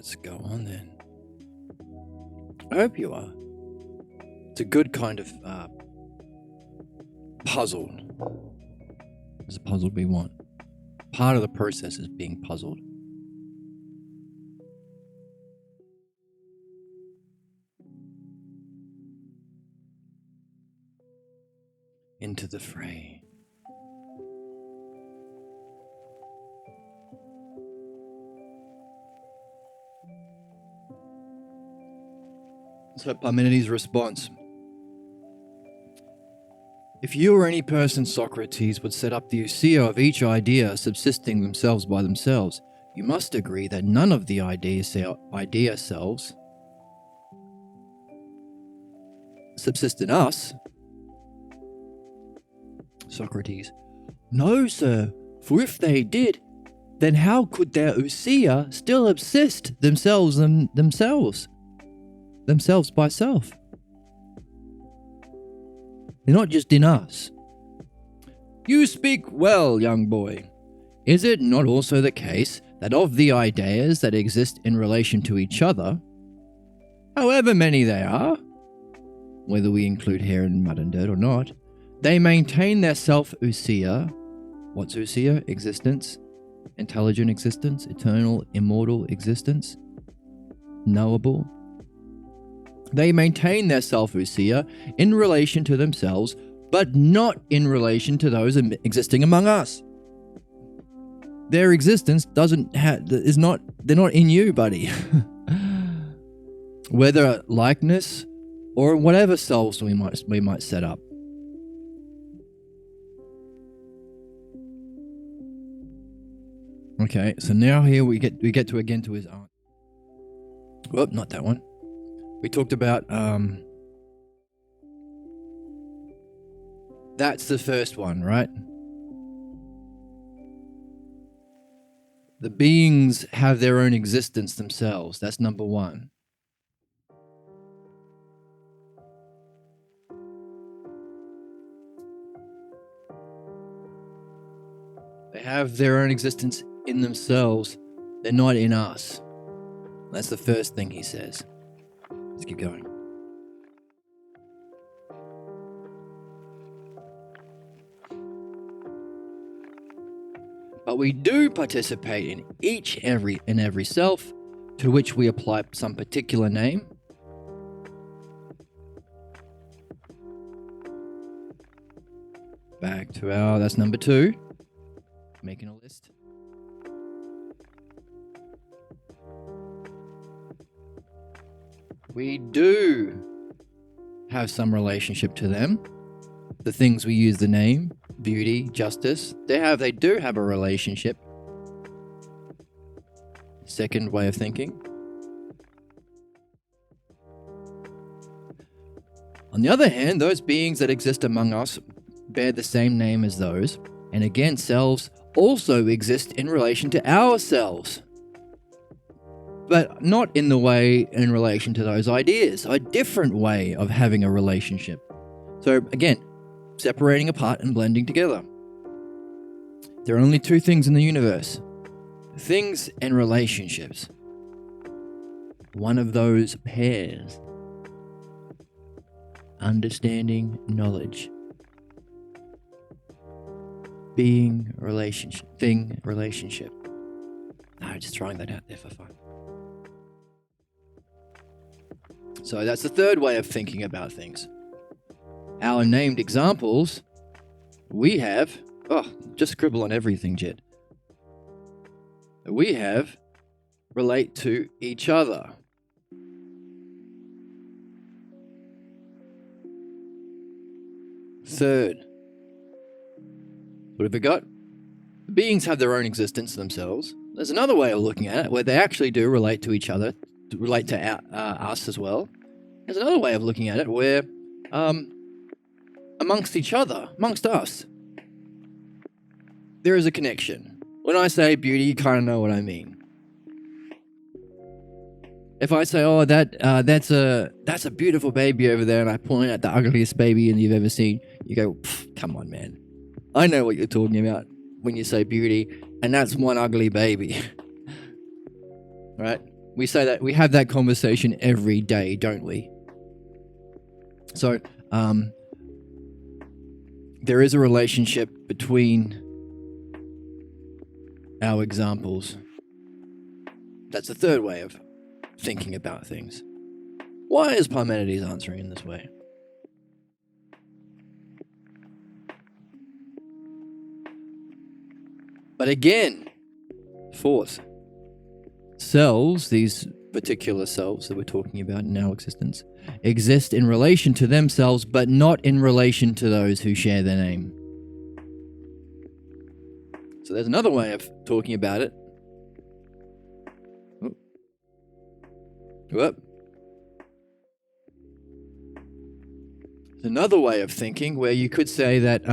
Let's go on then. I hope you are. It's a good kind of puzzle. Does a puzzle be one? Part of the process is being puzzled. Into the fray. So Parmenides' response. If you or any person, Socrates, would set up the ousia of each idea subsisting themselves by themselves, you must agree that none of the idea selves subsist in us. Socrates. No, sir, for if they did, then how could their ousia still subsist themselves by self? They're not just in us. You speak well, young boy. Is it not also the case that of the ideas that exist in relation to each other, however many they are, whether we include hair and mud and dirt or not, they maintain their self-ousia. What's ousia? Existence. Intelligent existence. Eternal, immortal existence. Knowable. They maintain their self-ousia in relation to themselves, but not in relation to those existing among us. Their existence they're not in you, buddy. Whether likeness or whatever selves we might set up. Okay, so now here we get to again to his aunt. Well, not that one. We talked about that's the first one, right? The beings have their own existence themselves. That's number one. They have their own existence in themselves. They're not in us. That's the first thing he says. Let's keep going. But we do participate in every self to which we apply some particular name. Back to that's number 2. Making a list. We do have some relationship to them. The things we use the name, beauty, justice, they do have a relationship. Second way of thinking. On the other hand, those beings that exist among us bear the same name as those, and again, selves also exist in relation to ourselves. But not in relation to those ideas, a different way of having a relationship. So again, separating apart and blending together. There are only 2 things in the universe: things and relationships. One of those pairs. Understanding, knowledge. Being, relationship. Thing, relationship. No, just throwing that out there for fun. So that's the third way of thinking about things. Our named examples, we have... just scribble on everything, Jed. We have relate to each other. Third, what have we got? The beings have their own existence themselves. There's another way of looking at it where they actually do relate to each other, relate to us as well. There's another way of looking at it where amongst each other, amongst us, there is a connection. When I say beauty, you kind of know what I mean. If I say, that's a beautiful baby over there, and I point at the ugliest baby you've ever seen, you go, come on, man. I know what you're talking about when you say beauty, and that's one ugly baby. Right? We say that, we have that conversation every day, don't we? So, there is a relationship between our examples. That's the third way of thinking about things. Why is Parmenides answering in this way? But again, fourth, selves, these particular selves that we're talking about in our existence, exist in relation to themselves, but not in relation to those who share their name. So there's another way of talking about it. Whoop. There's another way of thinking where you could say that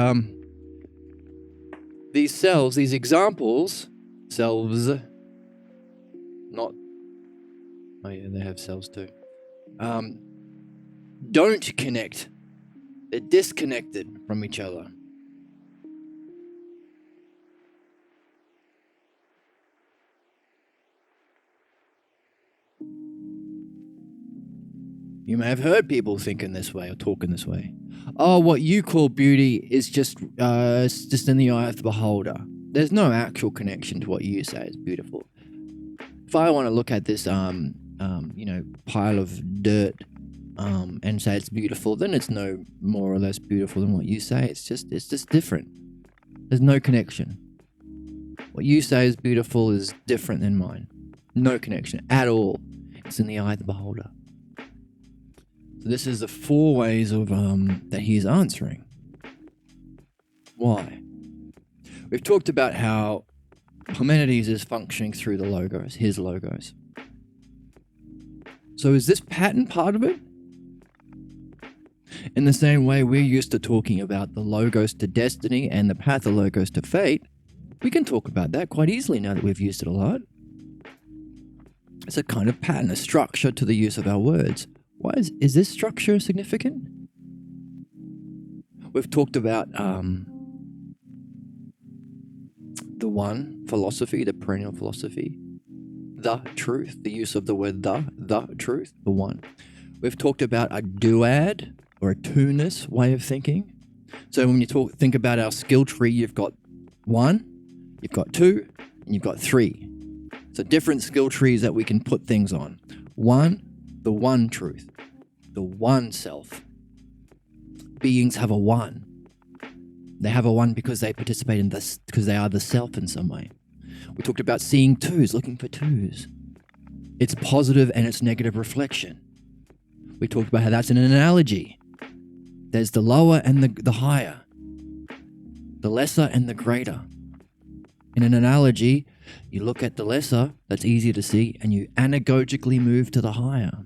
these selves, these examples, selves, not, oh yeah, they have selves too, don't connect. They're disconnected from each other. You may have heard people think in this way or talk in this way. Oh, what you call beauty is just in the eye of the beholder. There's no actual connection to what you say is beautiful. If I want to look at this, pile of dirt, and say it's beautiful, then it's no more or less beautiful than what you say. It's just different. There's no connection. What you say is beautiful is different than mine. No connection at all. It's in the eye of the beholder. So this is the four ways of that he's answering. Why? We've talked about how Parmenides is functioning through the logos, his logos. So is this pattern part of it? In the same way we're used to talking about the logos to destiny and the pathologos to fate, we can talk about that quite easily now that we've used it a lot. It's a kind of pattern, a structure to the use of our words. Why is this structure significant? We've talked about the one philosophy, the perennial philosophy, the truth, the use of the word the truth, the one. We've talked about a duad or a two-ness way of thinking. So when you think about our skill tree, you've got one, you've got two, and you've got three. So different skill trees that we can put things on. One, the one truth, the one self. Beings have a one. They have a one because they participate in this, because they are the self in some way. We talked about seeing twos, looking for twos. It's positive and it's negative reflection. We talked about how that's an analogy. There's the lower and the higher, the lesser and the greater. In an analogy, you look at the lesser, that's easier to see, and you anagogically move to the higher.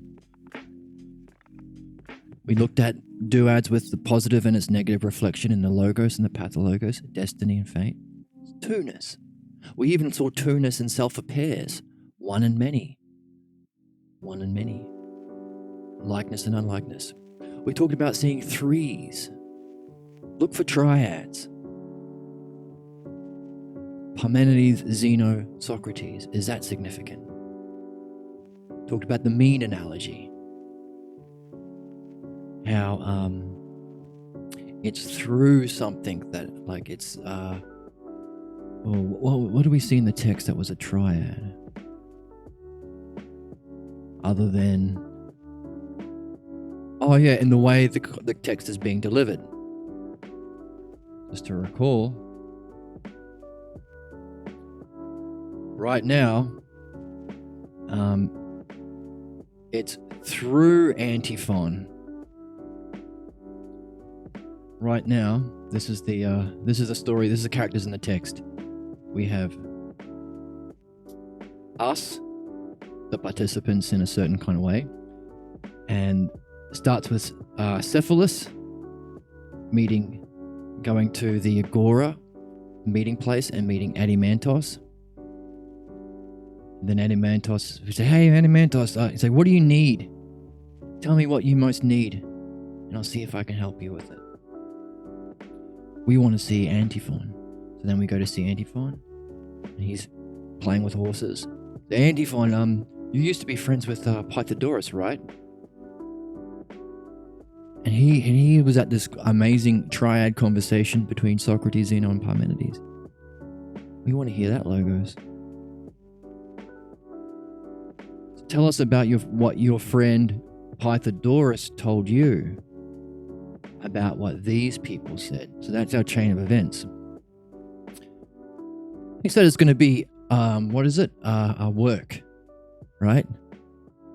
We looked at duads with the positive and its negative reflection in the logos and the pathologos, destiny and fate. Two-ness. We even saw two-ness in self-pairs, one and many. One and many. Likeness and unlikeness. We talked about seeing threes. Look for triads. Parmenides, Zeno, Socrates. Is that significant? Talked about the mean analogy. How it's through something that, like, it's what do we see in the text that was a triad? Other than, in the way the text is being delivered. Just to recall, right now, it's through antiphon. Right now, this is the story. This is the characters in the text. We have us, the participants, in a certain kind of way, and starts with Cephalus going to the Agora meeting place and meeting Adimantos. Then Adimantos, we say, "Hey, Adimantos," he's like, "What do you need? Tell me what you most need, and I'll see if I can help you with it." We want to see Antiphon. So then we go to see Antiphon, and he's playing with horses. The Antiphon, You used to be friends with Pythagoras, right? And he was at this amazing triad conversation between Socrates, Zeno, and Parmenides. We want to hear that, Logos. So tell us about what your friend Pythagoras told you about what these people said. So that's our chain of events. He said it's going to be, a work, right?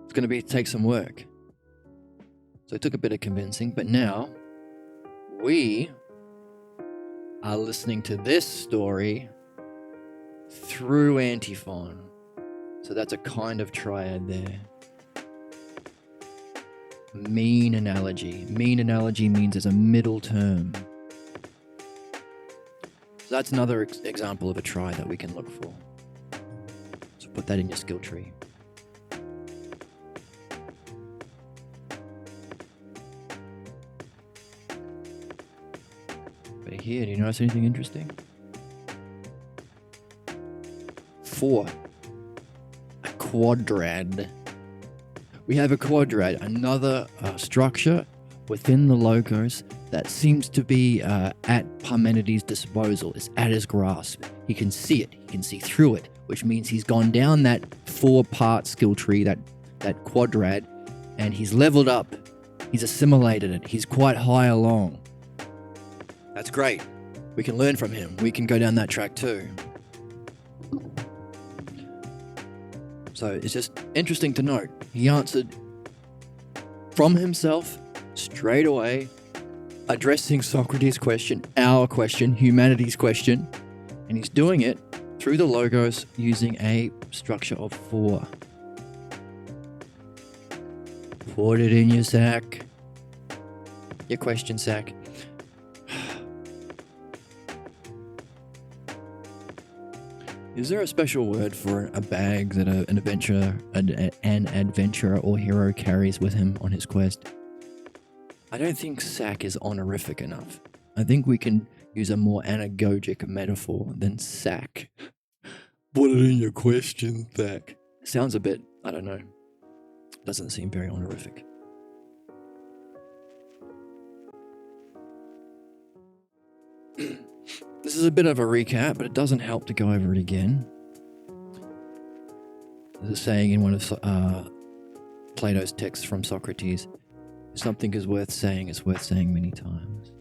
It's going to take some work. So it took a bit of convincing, but now we are listening to this story through antiphon. So that's a kind of triad there. Mean analogy. Mean analogy means there's a middle term. So that's another example of a triad that we can look for. So put that in your skill tree. But here, do you notice anything interesting? 4. A quadrad. We have a quadrad, another structure within the Logos that seems to be at Parmenides' disposal. It's at his grasp. He can see it. He can see through it, which means he's gone down that 4-part skill tree, that quadrad, and he's leveled up. He's assimilated it. He's quite high along. That's great. We can learn from him. We can go down that track too. So it's just interesting to note. He answered from himself straight away, addressing Socrates' question, our question, humanity's question, and he's doing it through the Logos using a structure of 4. Put it in your sack. Your question sack. Is there a special word for a bag that an adventurer or hero carries with him on his quest? I don't think sack is honorific enough. I think we can use a more anagogic metaphor than sack. Put it in your question sack. Sounds a bit, I don't know. Doesn't seem very honorific. This is a bit of a recap, but it doesn't help to go over it again. There's a saying in one of Plato's texts from Socrates, if something is worth saying, it's worth saying many times.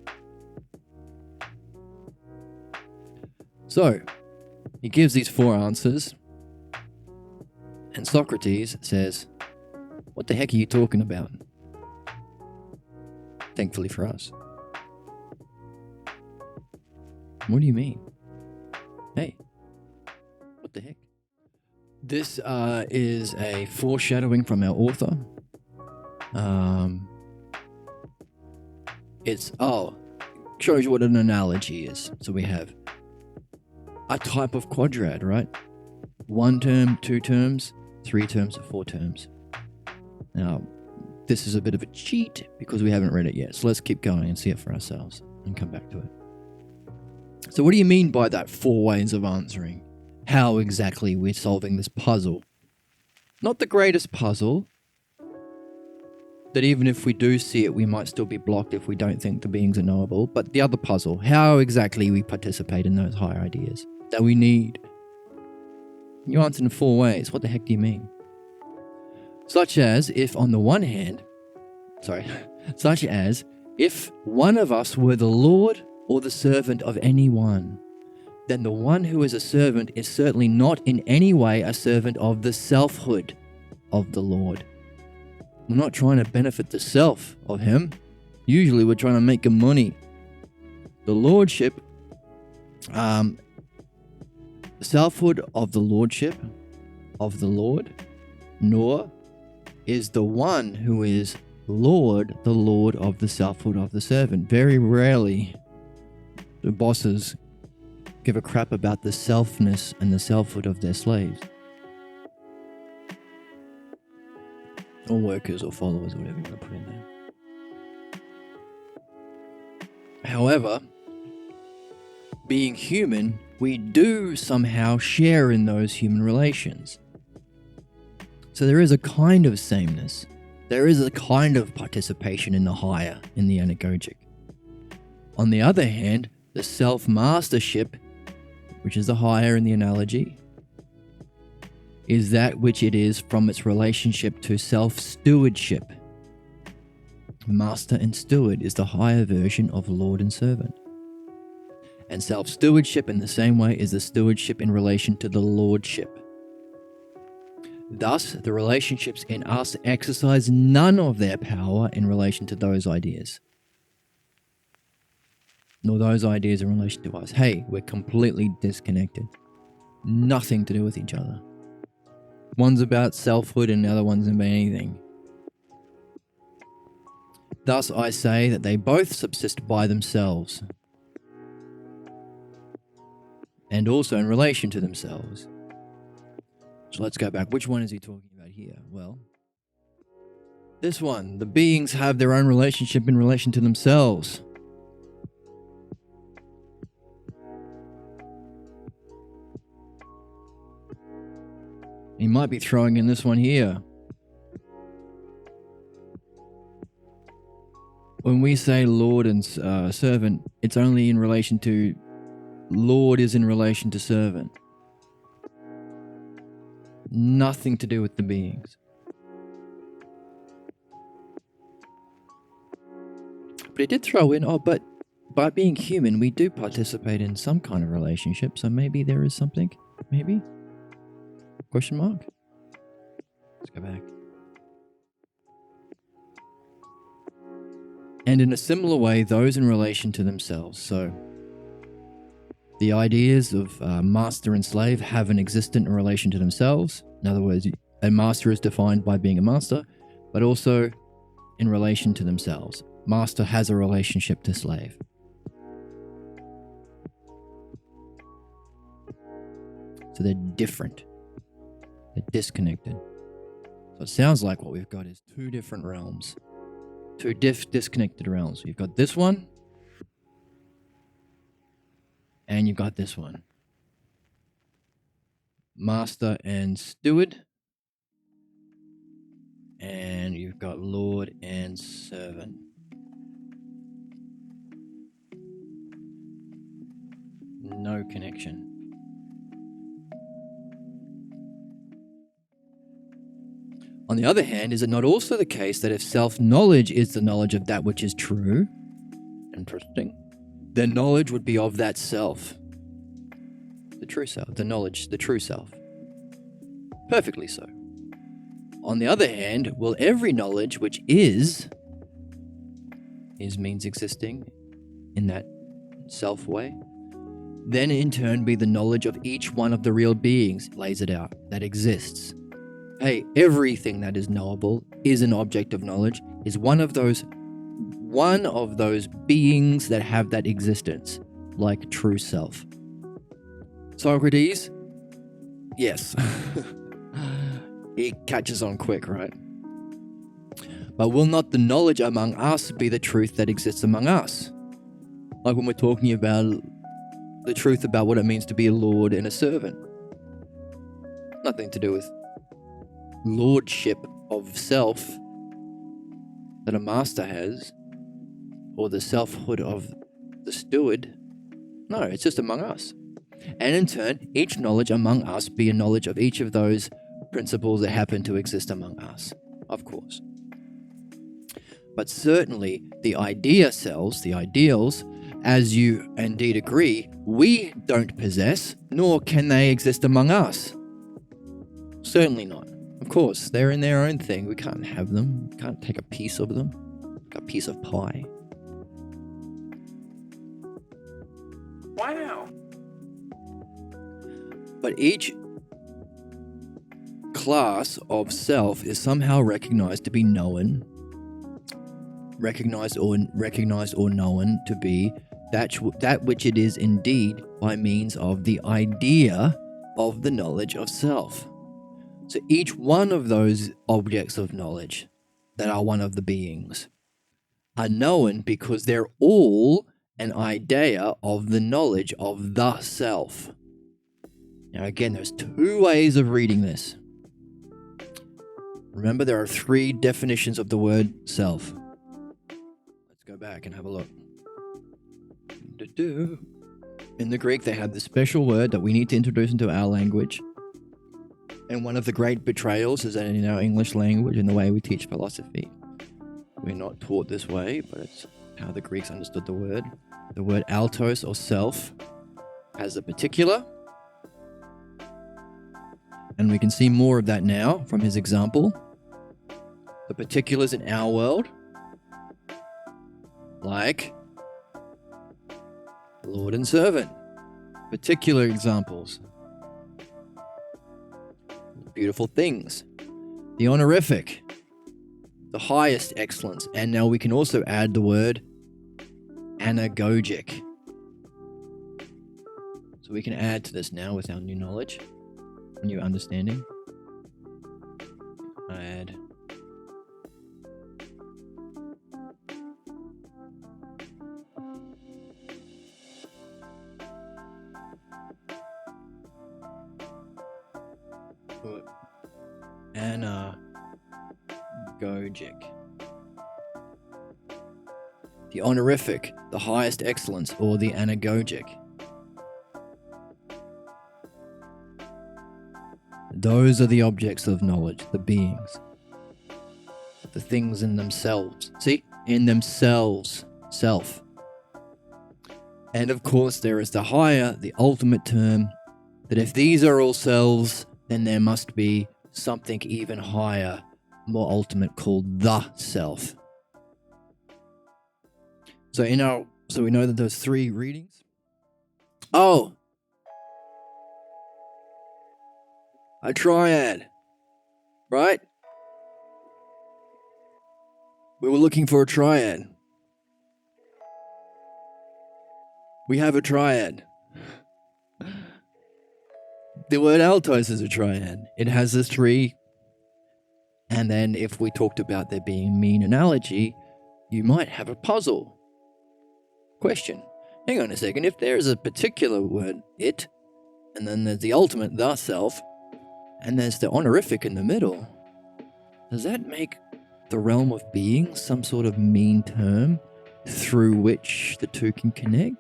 So, he gives these 4 answers, and Socrates says, "What the heck are you talking about?" Thankfully for us. What do you mean? Hey, what the heck? This is a foreshadowing from our author. Shows you what an analogy is. So we have a type of quadrad, right? 1 term, 2 terms, 3 terms, 4 terms. Now, this is a bit of a cheat because we haven't read it yet. So let's keep going and see it for ourselves and come back to it. So what do you mean by that 4 ways of answering? How exactly we're solving this puzzle? Not the greatest puzzle, that even if we do see it, we might still be blocked if we don't think the beings are knowable, but the other puzzle, how exactly we participate in those higher ideas that we need. You answered in 4 ways. What the heck do you mean? Such as if one of us were the Lord or the servant of any one, then the one who is a servant is certainly not in any way a servant of the selfhood of the Lord. We're not trying to benefit the self of him. Usually we're trying to make him money. The lordship, the selfhood of the lordship of the Lord, nor is the one who is Lord the Lord of the selfhood of the servant. Very rarely do bosses give a crap about the selfness and the selfhood of their slaves. Or workers or followers, or whatever you want to put in there. However, being human, we do somehow share in those human relations. So there is a kind of sameness. There is a kind of participation in the higher, in the anagogic. On the other hand, the self-mastership, which is the higher in the analogy, is that which it is from its relationship to self-stewardship. Master and steward is the higher version of lord and servant. And self-stewardship in the same way is the stewardship in relation to the lordship. Thus, the relationships in us exercise none of their power in relation to those ideas, nor those ideas in relation to us. Hey, we're completely disconnected. Nothing to do with each other. One's about selfhood and the other one's about anything. Thus, I say that they both subsist by themselves, and also in relation to themselves. So let's go back. Which one is he talking about here? Well, this one. The beings have their own relationship in relation to themselves. He might be throwing in this one here. When we say Lord and servant, it's only in relation to... Lord is in relation to servant. Nothing to do with the beings. But he did throw in, but by being human, we do participate in some kind of relationship, so maybe there is something. Maybe? Question mark? Let's go back. And in a similar way, those in relation to themselves. So, the ideas of master and slave have an existent relation to themselves. In other words, a master is defined by being a master, but also in relation to themselves. Master has a relationship to slave. So they're different. They're disconnected. So it sounds like what we've got is two different realms. Two disconnected realms. You've got this one, and you've got this one. Master and steward. And you've got lord and servant. No connection. On the other hand, is it not also the case that if self-knowledge is the knowledge of that which is true, interesting, then knowledge would be of that self, the true self, the knowledge, the true self. Perfectly so. On the other hand, will every knowledge which is means existing in that self way, then in turn be the knowledge of each one of the real beings, lays it out, that exists. Hey, everything that is knowable is an object of knowledge, is one of those beings that have that existence, like true self. Socrates? Yes. He catches on quick, right? But will not the knowledge among us be the truth that exists among us? Like when we're talking about the truth about what it means to be a lord and a servant. Nothing to do with lordship of self that a master has, or the selfhood of the steward. No, it's just among us. And in turn, each knowledge among us be a knowledge of each of those principles that happen to exist among us, of course. But certainly the idea selves, the ideals, as you indeed agree, we don't possess, nor can they exist among us. Certainly not. Of course, they're in their own thing. We can't have them. We can't take a piece of them. A piece of pie. Wow. But each class of self is somehow recognized to be known, recognized or known to be that which it is indeed by means of the idea of the knowledge of self. So each one of those objects of knowledge that are one of the beings are known because they're all an idea of the knowledge of the self. Now again, there's two ways of reading this. Remember, there are 3 definitions of the word self. Let's go back and have a look. In the Greek, they have this special word that we need to introduce into our language. And one of the great betrayals is that in our English language, in the way we teach philosophy, we're not taught this way, but it's how the Greeks understood the word. The word altos or self has a particular, and we can see more of that now from his example. The particulars in our world, like Lord and servant. Particular examples. Beautiful things. The honorific. The highest excellence. And now we can also add the word anagogic. So we can add to this now with our new knowledge, new understanding. Add. Anagogic. The honorific, the highest excellence, or the anagogic. Those are the objects of knowledge, the beings. The things in themselves. See? In themselves. Self. And of course, there is the higher, the ultimate term, that if these are all selves, then there must be something even higher, more ultimate, called the self. So we know that those 3 readings. Oh! A triad. Right? We were looking for a triad. We have a triad. The word altos is a triad. It has the 3. And then if we talked about there being mean analogy, you might have a puzzle. Question. Hang on a second. If there is a particular word, it, and then there's the ultimate, the self, and there's the honorific in the middle, does that make the realm of being some sort of mean term through which the 2 can connect?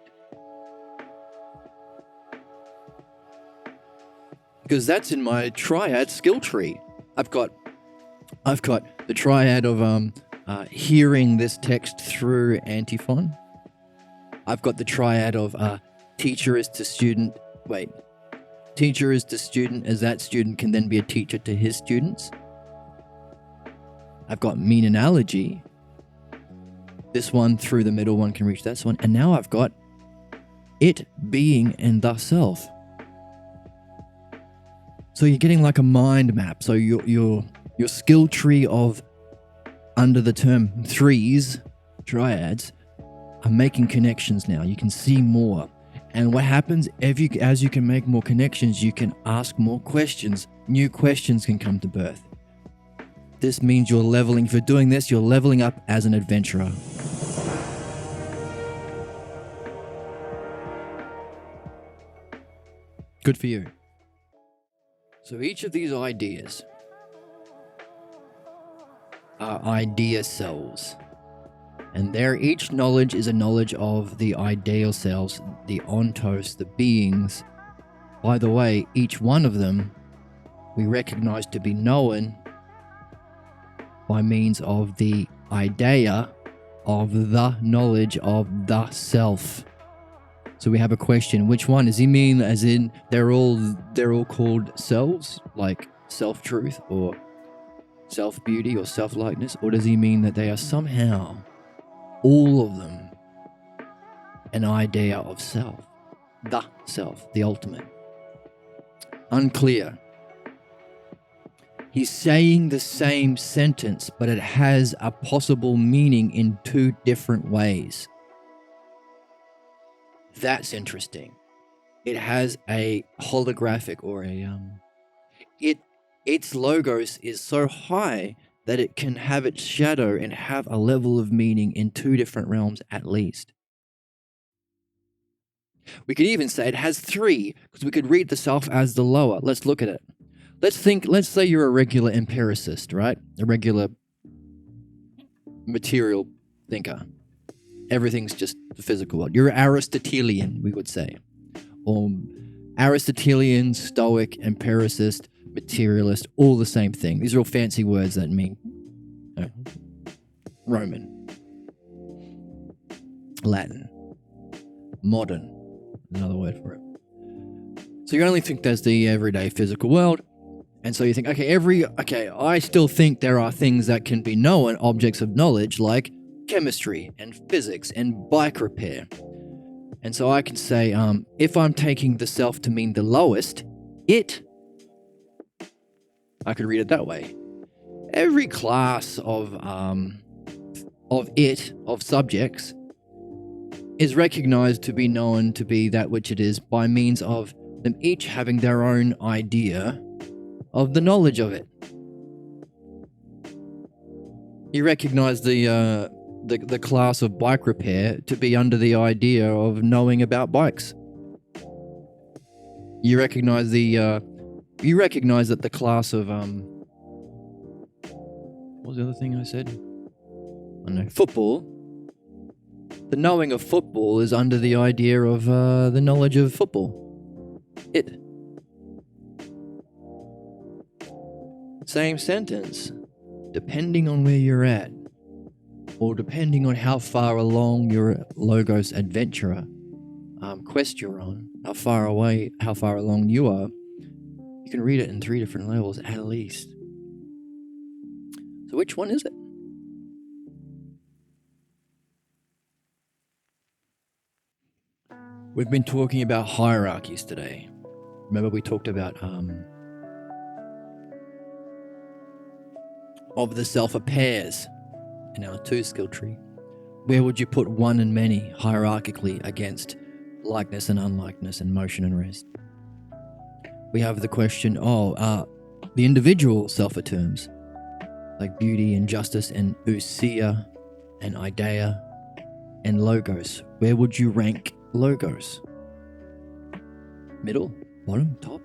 Because that's in my triad skill tree. I've got the triad of hearing this text through antiphon. I've got the triad of teacher is to student. Teacher is to student, as that student can then be a teacher to his students. I've got mean analogy. This one through the middle one can reach that one. And now I've got it, being, and the self. So you're getting like a mind map. So your skill tree of, under the term 3s, triads, are making connections now. You can see more. And what happens as you can make more connections, you can ask more questions. New questions can come to birth. This means you're leveling. If you're doing this, you're leveling up as an adventurer. Good for you. So each of these ideas are idea cells. And each knowledge is a knowledge of the ideal selves, the ontos, the beings. By the way, each one of them we recognize to be known by means of the idea of the knowledge of the self. So we have a question: which one does he mean? As in they're all called selves, like self-truth or self-beauty or self-likeness, or does he mean that they are somehow, all of them, an idea of self, the ultimate? Unclear. He's saying the same sentence, but it has a possible meaning in 2 different ways. That's interesting. It has a holographic or its logos is so high that it can have its shadow and have a level of meaning in 2 different realms at least. We could even say it has 3, because we could read the self as the lower. Let's look at it. let's say you're a regular empiricist, right? A regular material thinker. Everything's just the physical world. You're Aristotelian, we would say. Or Aristotelian, Stoic, empiricist, materialist, all the same thing. These are all fancy words that mean Roman, Latin, modern, another word for it. So you only think there's the everyday physical world, and so you think, I still think there are things that can be known, objects of knowledge, like chemistry and physics and bike repair. And so I can say, if I'm taking the self to mean the lowest, it, I could read it that way. Every class of subjects is recognized to be known to be that which it is by means of them each having their own idea of the knowledge of it. You recognize the class of bike repair to be under the idea of knowing about bikes. You recognize that the class of what was the other thing I said? I don't know, football. The knowing of football is under the idea of the knowledge of football. It. Same sentence, depending on where you're at, or depending on how far along your Logos adventurer quest you're on, how far along you are, you can read it in 3 different levels at least. So which one is it? We've been talking about hierarchies today. Remember we talked about of the self of pairs in our 2 skill tree. Where would you put one and many hierarchically against likeness and unlikeness and motion and rest? We have the question, the individual self of terms, like beauty and justice and ousia and idea and logos. Where would you rank logos? Middle? Bottom? Top?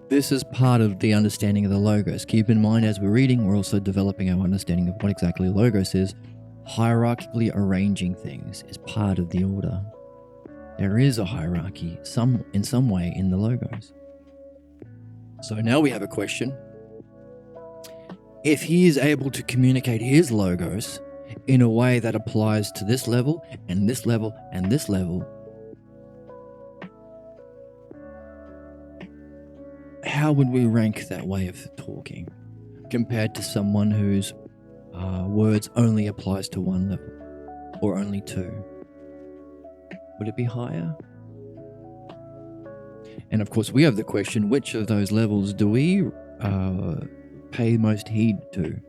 This is part of the understanding of the logos. Keep in mind, as we're reading, we're also developing our understanding of what exactly logos is. Hierarchically arranging things is part of the order. There is a hierarchy in some way in the logos. So now we have a question. If he is able to communicate his logos in a way that applies to this level and this level and this level, how would we rank that way of talking compared to someone whose words only applies to one level or only 2? Would it be higher? And of course we have the question, which of those levels do we pay most heed to?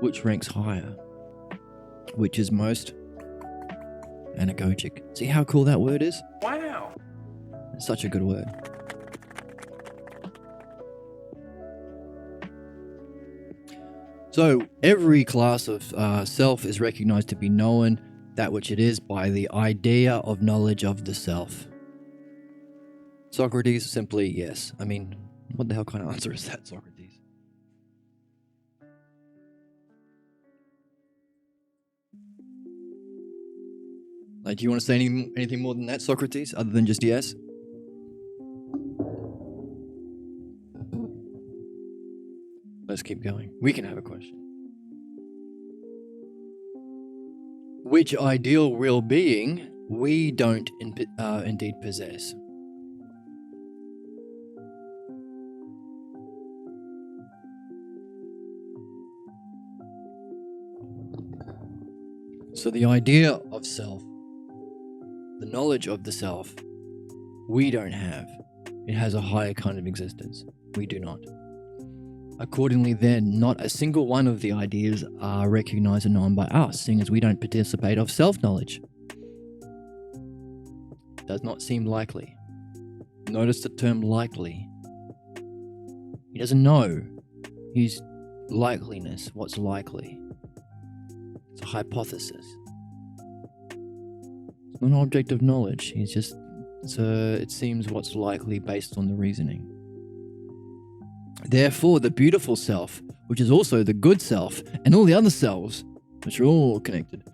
Which ranks higher? Which is most anagogic? See how cool that word is? Wow! It's such a good word. So every class of self is recognized to be known, that which it is, by the idea of knowledge of the self. Socrates, simply yes. I mean, what the hell kind of answer is that, Socrates? Like, do you want to say anything more than that, Socrates, other than just yes? Let's keep going. We can have a question. Which ideal real being we don't indeed possess? So the idea of self, the knowledge of the self, we don't have. It has a higher kind of existence. We do not. Accordingly then, not a single one of the ideas are recognized and known by us, seeing as we don't participate of self-knowledge. Does not seem likely. Notice the term likely. He doesn't know his likeliness, what's likely. It's a hypothesis. Not an object of knowledge. He's just, it seems what's likely based on the reasoning. Therefore, the beautiful self, which is also the good self, and all the other selves, which are all connected,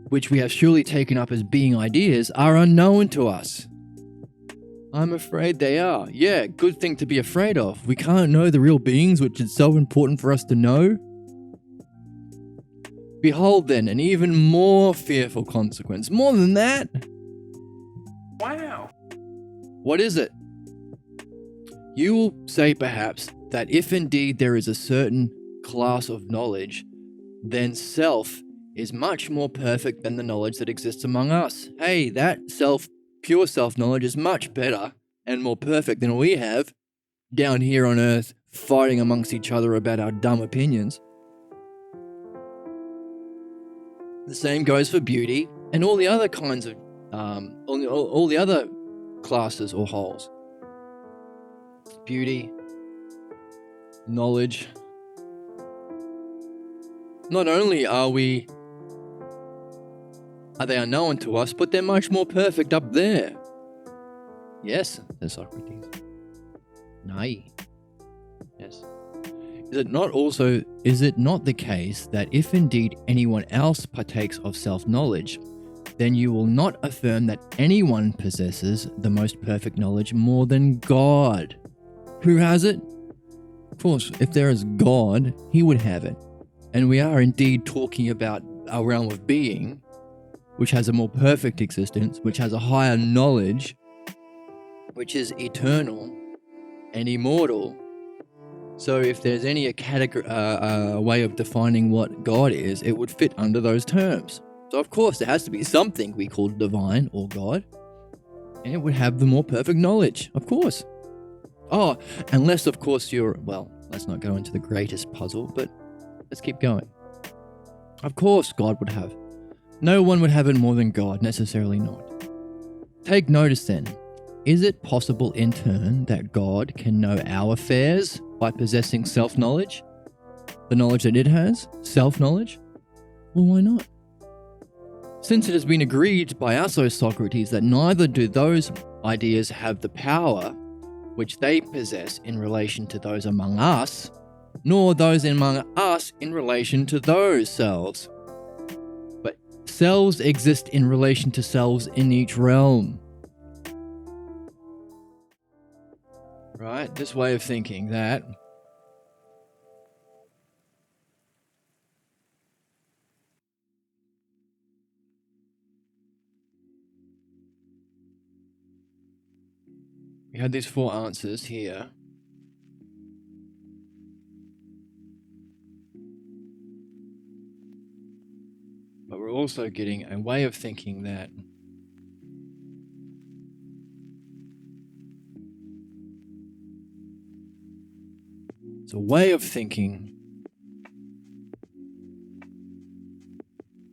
which we have surely taken up as being ideas, are unknown to us. I'm afraid they are. Yeah, good thing to be afraid of. We can't know the real beings, which is so important for us to know. Behold then, an even more fearful consequence. More than that. Wow. What is it? You will say perhaps that if indeed there is a certain class of knowledge, then self is much more perfect than the knowledge that exists among us. Hey, that pure self-knowledge is much better and more perfect than we have down here on earth fighting amongst each other about our dumb opinions. The same goes for beauty and all the other kinds of, all the other classes or wholes. Beauty, knowledge. Not only are they unknown to us, but they're much more perfect up there. Yes, says Socrates. Nay. Yes. Is it not the case that if indeed anyone else partakes of self-knowledge, then you will not affirm that anyone possesses the most perfect knowledge more than God? Who has it? Of course, if there is God, he would have it. And we are indeed talking about a realm of being, which has a more perfect existence, which has a higher knowledge, which is eternal and immortal. So if there's any a way of defining what God is, it would fit under those terms. So of course there has to be something we call divine or God, and it would have the more perfect knowledge, of course. Oh, unless of course let's not go into the greatest puzzle, but let's keep going. Of course God would have. No one would have it more than God, necessarily not. Take notice then. Is it possible in turn that God can know our affairs by possessing self-knowledge? The knowledge that it has? Self-knowledge? Well, why not? Since it has been agreed by us, O Socrates, that neither do those ideas have the power which they possess in relation to those among us, nor those among us in relation to those selves. But selves exist in relation to selves in each realm. Right? This way of thinking that we had these 4 answers here. But we're also getting a way of thinking that it's a way of thinking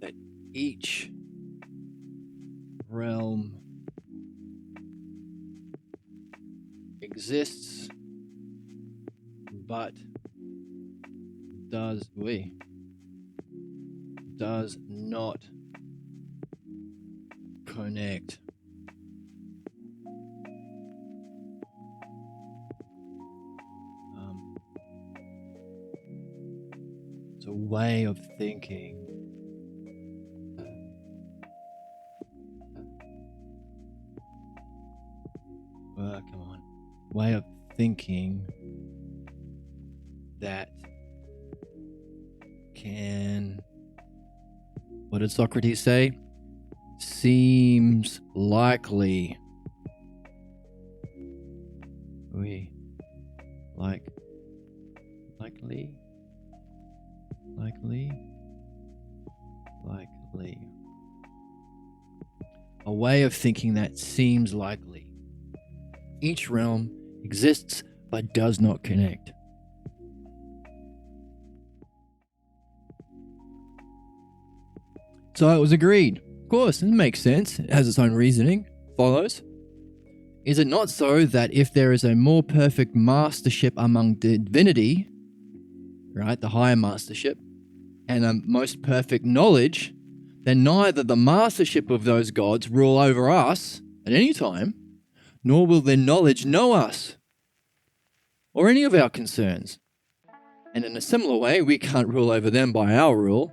that each realm exists but does not connect. It's a way of thinking. Come on. Way of thinking that can, what did Socrates say? Seems likely. Likely. A way of thinking that seems likely. Each realm exists but does not connect. So it was agreed. Of course, it makes sense. It has its own reasoning. Follows. Is it not so that if there is a more perfect mastership among divinity, right, the higher mastership, and a most perfect knowledge, then neither the mastership of those gods rule over us at any time, nor will their knowledge know us or any of our concerns. And in a similar way, we can't rule over them by our rule,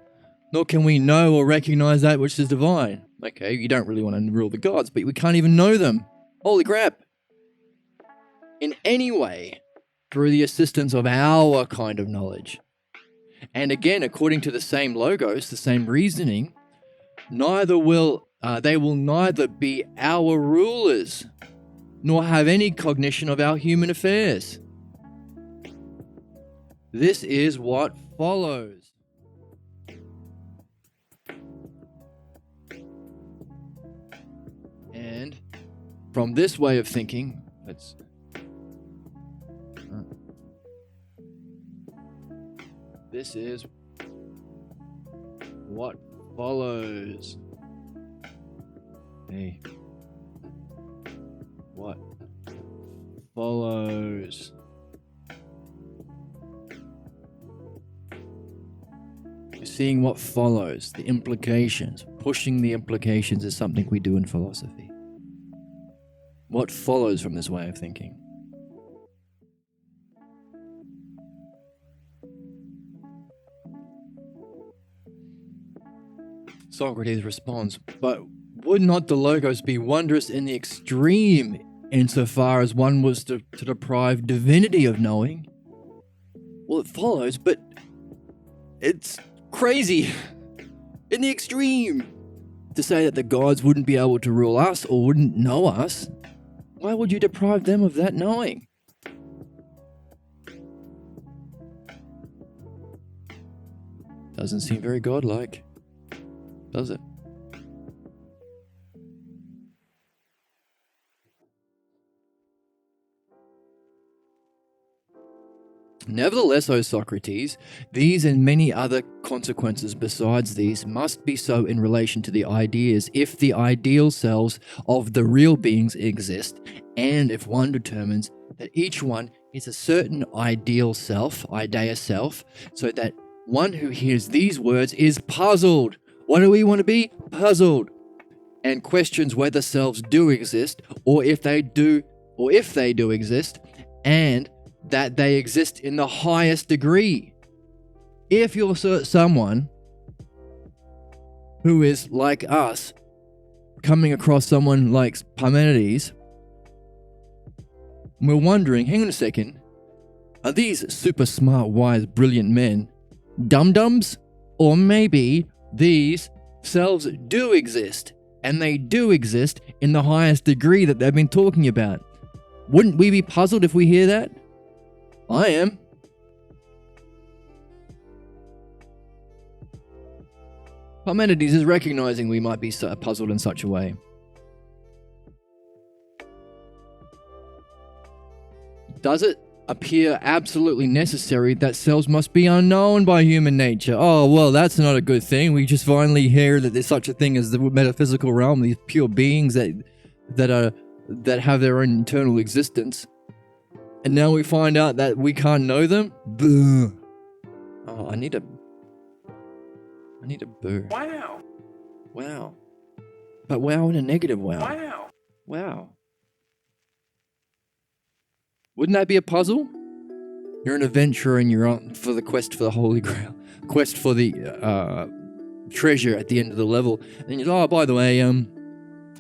nor can we know or recognize that which is divine. Okay, you don't really want to rule the gods, but we can't even know them. Holy crap! In any way, through the assistance of our kind of knowledge. And again, according to the same logos, the same reasoning, they will neither be our rulers, nor have any cognition of our human affairs. This is what follows. And from this way of thinking, this is what follows. Hey. What follows? You're seeing what follows, the implications. Pushing the implications is something we do in philosophy. What follows from this way of thinking? Socrates responds, but would not the logos be wondrous in the extreme insofar as one was to deprive divinity of knowing? Well, it follows, but it's crazy in the extreme to say that the gods wouldn't be able to rule us or wouldn't know us. Why would you deprive them of that knowing? Doesn't seem very godlike, does it? Nevertheless, O Socrates, these and many other consequences besides these must be so in relation to the ideas if the ideal selves of the real beings exist, and if one determines that each one is a certain ideal self, idea self, so that one who hears these words is puzzled. What do we want to be? Puzzled. And questions whether selves do exist, or if they do exist, and that they exist in the highest degree. If you're someone who is like us, coming across someone like Parmenides, we're wondering, hang on a second, are these super smart, wise, brilliant men dum-dums? Or maybe these selves do exist, and they do exist in the highest degree that they've been talking about. Wouldn't we be puzzled if we hear that? I am. Parmenides is recognizing we might be puzzled in such a way. Does it appear absolutely necessary that selves must be unknown by human nature? Oh, well, that's not a good thing. We just finally hear that there's such a thing as the metaphysical realm, these pure beings that have their own internal existence. And now we find out that we can't know them? Boo. Oh, I need a boo. Wow. But wow in a negative wow. Wow. Wouldn't that be a puzzle? You're an adventurer and you're on for the quest for the Holy Grail. Quest for the treasure at the end of the level. And you're like, oh, by the way,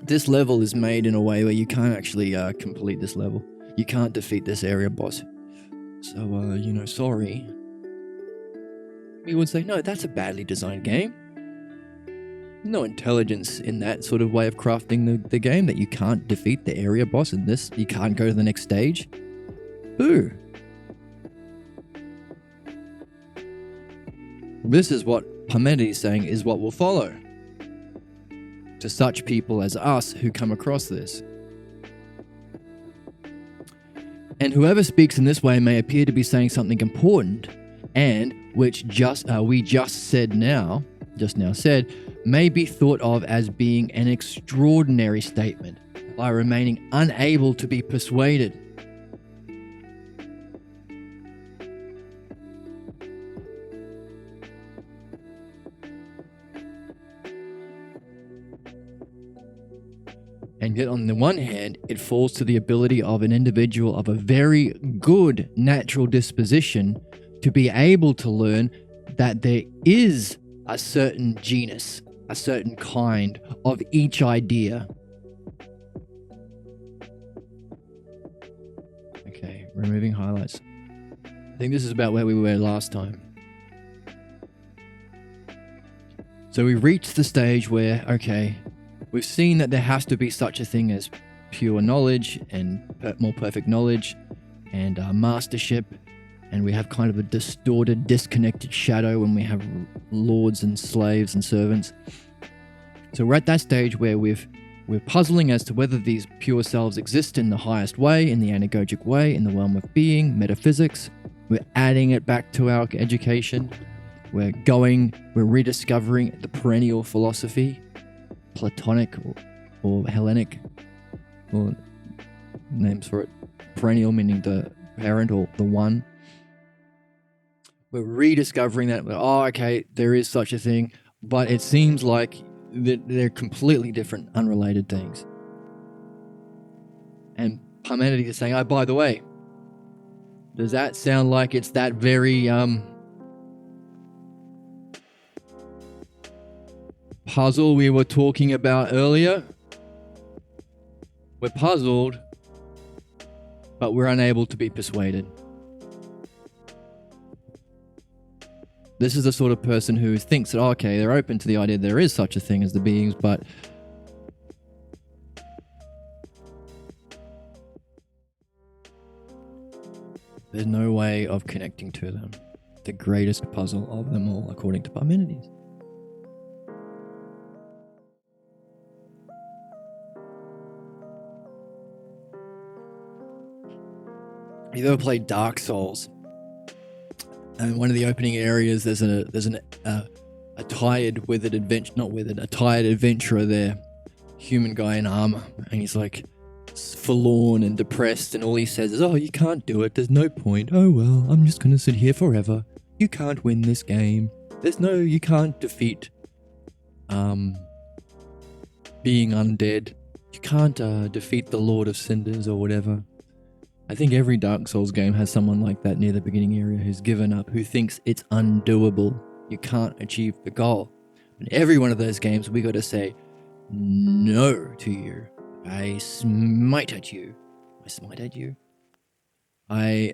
this level is made in a way where you can't actually complete this level. You can't defeat this area boss. So, sorry. We would say, no, that's a badly designed game. No intelligence in that sort of way of crafting the game, that you can't defeat the area boss in this. You can't go to the next stage. Boo. This is what Parmenides is saying is what will follow to such people as us who come across this. And whoever speaks in this way may appear to be saying something important, and which we just now said, may be thought of as being an extraordinary statement by remaining unable to be persuaded. And yet on the one hand, it falls to the ability of an individual of a very good natural disposition to be able to learn that there is a certain genus, a certain kind of each idea. Okay, removing highlights. I think this is about where we were last time. So we reached the stage where, okay, we've seen that there has to be such a thing as pure knowledge and more perfect knowledge and mastership, and we have kind of a distorted, disconnected shadow when we have lords and slaves and servants. So we're at that stage where we're puzzling as to whether these pure selves exist in the highest way, in the anagogic way, in the realm of being, metaphysics. We're adding it back to our education. We're rediscovering the perennial philosophy, Platonic or Hellenic, or names for it. Perennial meaning the parent or the one. We're rediscovering that, okay, there is such a thing, but it seems like they're completely different, unrelated things. And Parmenides is saying, by the way, does that sound like it's that very puzzle we were talking about earlier? We're puzzled, but we're unable to be persuaded. This is the sort of person who thinks that, okay, they're open to the idea there is such a thing as the beings, but there's no way of connecting to them. The greatest puzzle of them all, according to Parmenides. You've ever played Dark Souls? And one of the opening areas, there's a tired adventurer there, human guy in armor, and he's like forlorn and depressed, and all he says is, you can't do it, there's no point, oh well, I'm just gonna sit here forever, you can't win this game, you can't defeat being undead, you can't defeat the Lord of Cinders or whatever. I think every Dark Souls game has someone like that near the beginning area who's given up, who thinks it's undoable. You can't achieve the goal. In every one of those games, we got to say no to you. I smite at you. I smite at you. I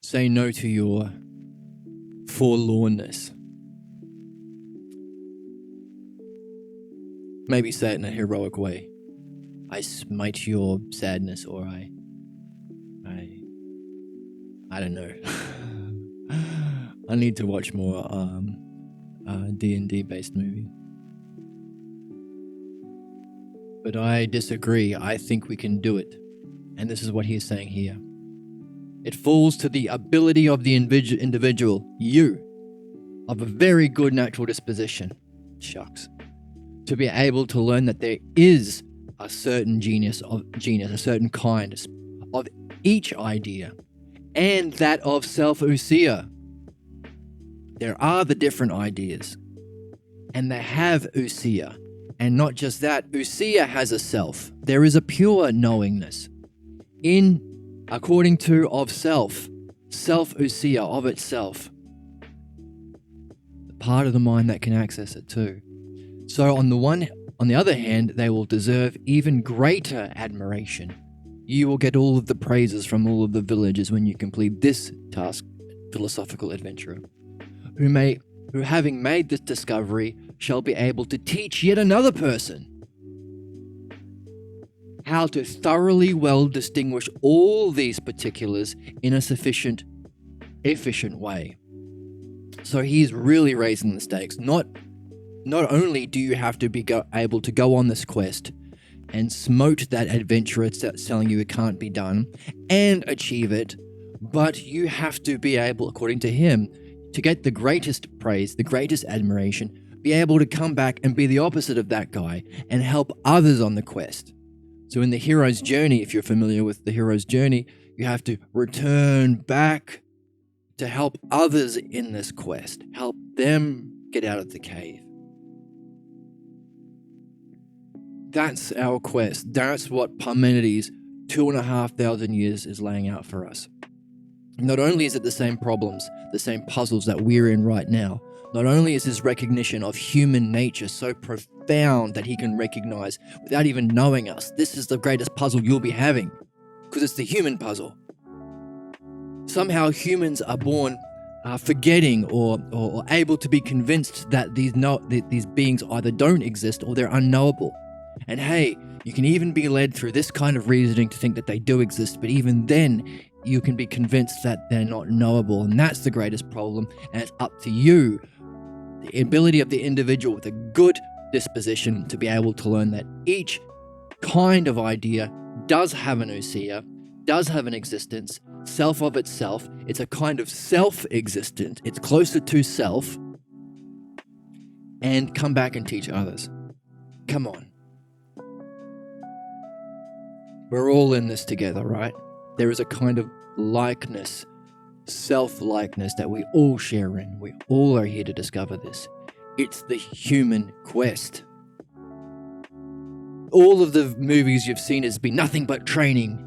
say no to your forlornness. Maybe say it in a heroic way. I smite your sadness, or I don't know. I need to watch more D&D based movies. But I disagree. I think we can do it. And this is what he's saying here. It falls to the ability of the individual, you, of a very good natural disposition, to be able to learn that there is a certain genus, a certain kind of each idea, and that of self-ousia. There are the different ideas, and they have ousia, and not just that, ousia has a self. There is a pure knowingness according to of self-ousia of itself, the part of the mind that can access it too. So on the other hand, they will deserve even greater admiration. You will get all of the praises from all of the villagers when you complete this task, philosophical adventurer, who having made this discovery shall be able to teach yet another person how to thoroughly well distinguish all these particulars in a sufficient, efficient way. So he's really raising the stakes. Not only do you have to be able to go on this quest and smote that adventurer telling you it can't be done and achieve it, but you have to be able, according to him, to get the greatest praise, the greatest admiration, be able to come back and be the opposite of that guy and help others on the quest. So in the hero's journey, if you're familiar with the hero's journey, you have to return back to help others in this quest, help them get out of the cave. That's our quest. That's what Parmenides 2,500 years is laying out for us. Not only is it the same problems, the same puzzles that we're in right now, not only is his recognition of human nature so profound that he can recognize without even knowing us, this is the greatest puzzle you'll be having, because it's the human puzzle. Somehow humans are born forgetting or able to be convinced that these beings either don't exist or they're unknowable. And hey, you can even be led through this kind of reasoning to think that they do exist, but even then, you can be convinced that they're not knowable, and that's the greatest problem, and it's up to you, the ability of the individual with a good disposition to be able to learn that each kind of idea does have an ousia, does have an existence, self of itself. It's a kind of self-existent. It's closer to self. And come back and teach others. Come on. We're all in this together, right? There is a kind of likeness, self-likeness that we all share in. We all are here to discover this. It's the human quest. All of the movies you've seen has been nothing but training.